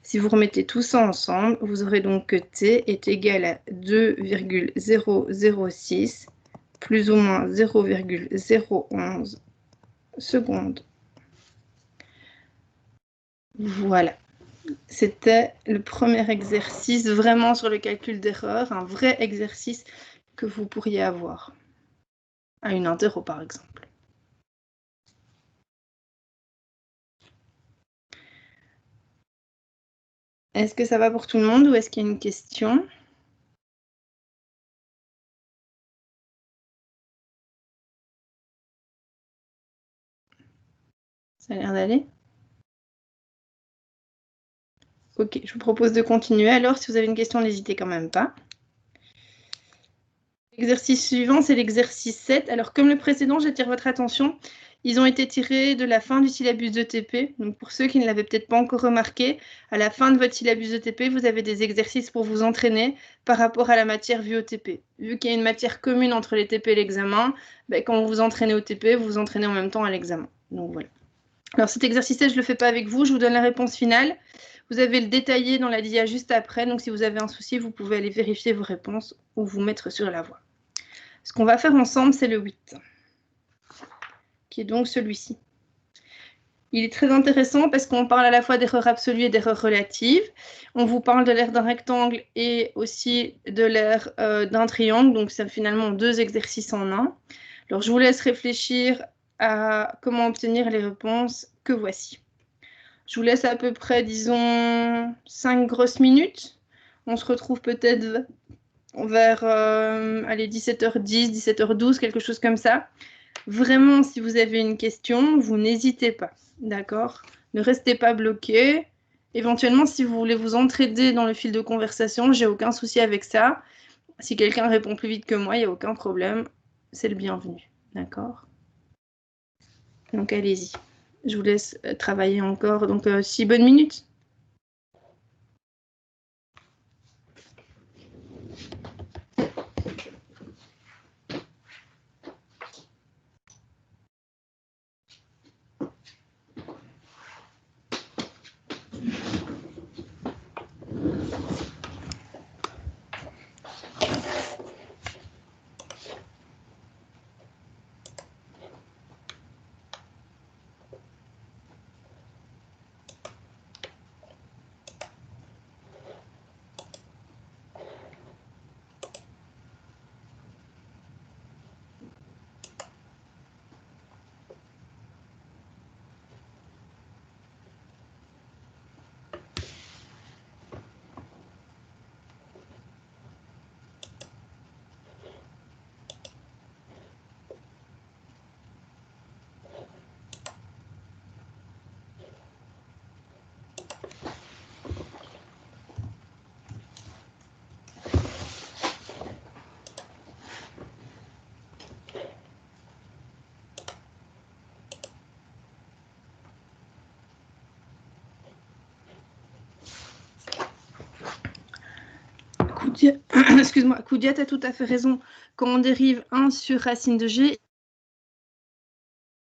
Si vous remettez tout ça ensemble, vous aurez donc que T est égal à 2,006 plus ou moins 0,011 secondes. Voilà, c'était le premier exercice vraiment sur le calcul d'erreur, un vrai exercice que vous pourriez avoir à une interro par exemple. Est-ce que ça va pour tout le monde ou est-ce qu'il y a une question? Ça a l'air d'aller? Ok, je vous propose de continuer. Alors, si vous avez une question, n'hésitez quand même pas. L'exercice suivant, c'est l'exercice 7. Alors, comme le précédent, j'attire votre attention. Ils ont été tirés de la fin du syllabus d'ETP. Donc, pour ceux qui ne l'avaient peut-être pas encore remarqué, à la fin de votre syllabus d'ETP, vous avez des exercices pour vous entraîner par rapport à la matière vue au TP. Vu qu'il y a une matière commune entre les TP et l'examen, ben, quand vous vous entraînez au TP, vous vous entraînez en même temps à l'examen. Donc, voilà. Alors, cet exercice-là, je ne le fais pas avec vous. Je vous donne la réponse finale. Vous avez le détaillé dans la dia juste après. Donc, si vous avez un souci, vous pouvez aller vérifier vos réponses ou vous mettre sur la voie. Ce qu'on va faire ensemble, c'est le 8. qui est donc celui-ci. Il est très intéressant parce qu'on parle à la fois d'erreur absolue et d'erreur relative. On vous parle de l'aire d'un rectangle et aussi de l'aire d'un triangle, donc c'est finalement 2 exercices en un. Alors, je vous laisse réfléchir à comment obtenir les réponses que voici. Je vous laisse à peu près, disons, 5 grosses minutes. On se retrouve peut-être vers 17h10, 17h12, quelque chose comme ça. Vraiment, si vous avez une question, vous n'hésitez pas, d'accord? Ne restez pas bloqué. Éventuellement, si vous voulez vous entraider dans le fil de conversation, j'ai aucun souci avec ça. Si quelqu'un répond plus vite que moi, il n'y a aucun problème. C'est le bienvenu, d'accord? Donc, allez-y. Je vous laisse travailler encore. Donc, 6 bonnes minutes. Excuse-moi, Koudia, tu as tout à fait raison. Quand on dérive 1 sur racine de g,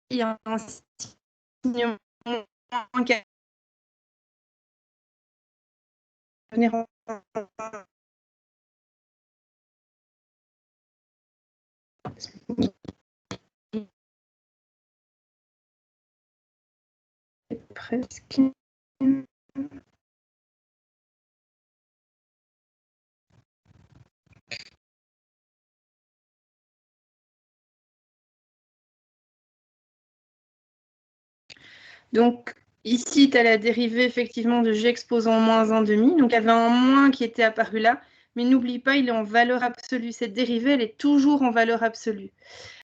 il y a un signe moins qui va venir en presque. Donc, ici, tu as la dérivée effectivement de g exposant moins 1/2. Donc, il y avait un moins qui était apparu là. Mais n'oublie pas, il est en valeur absolue. Cette dérivée, elle est toujours en valeur absolue.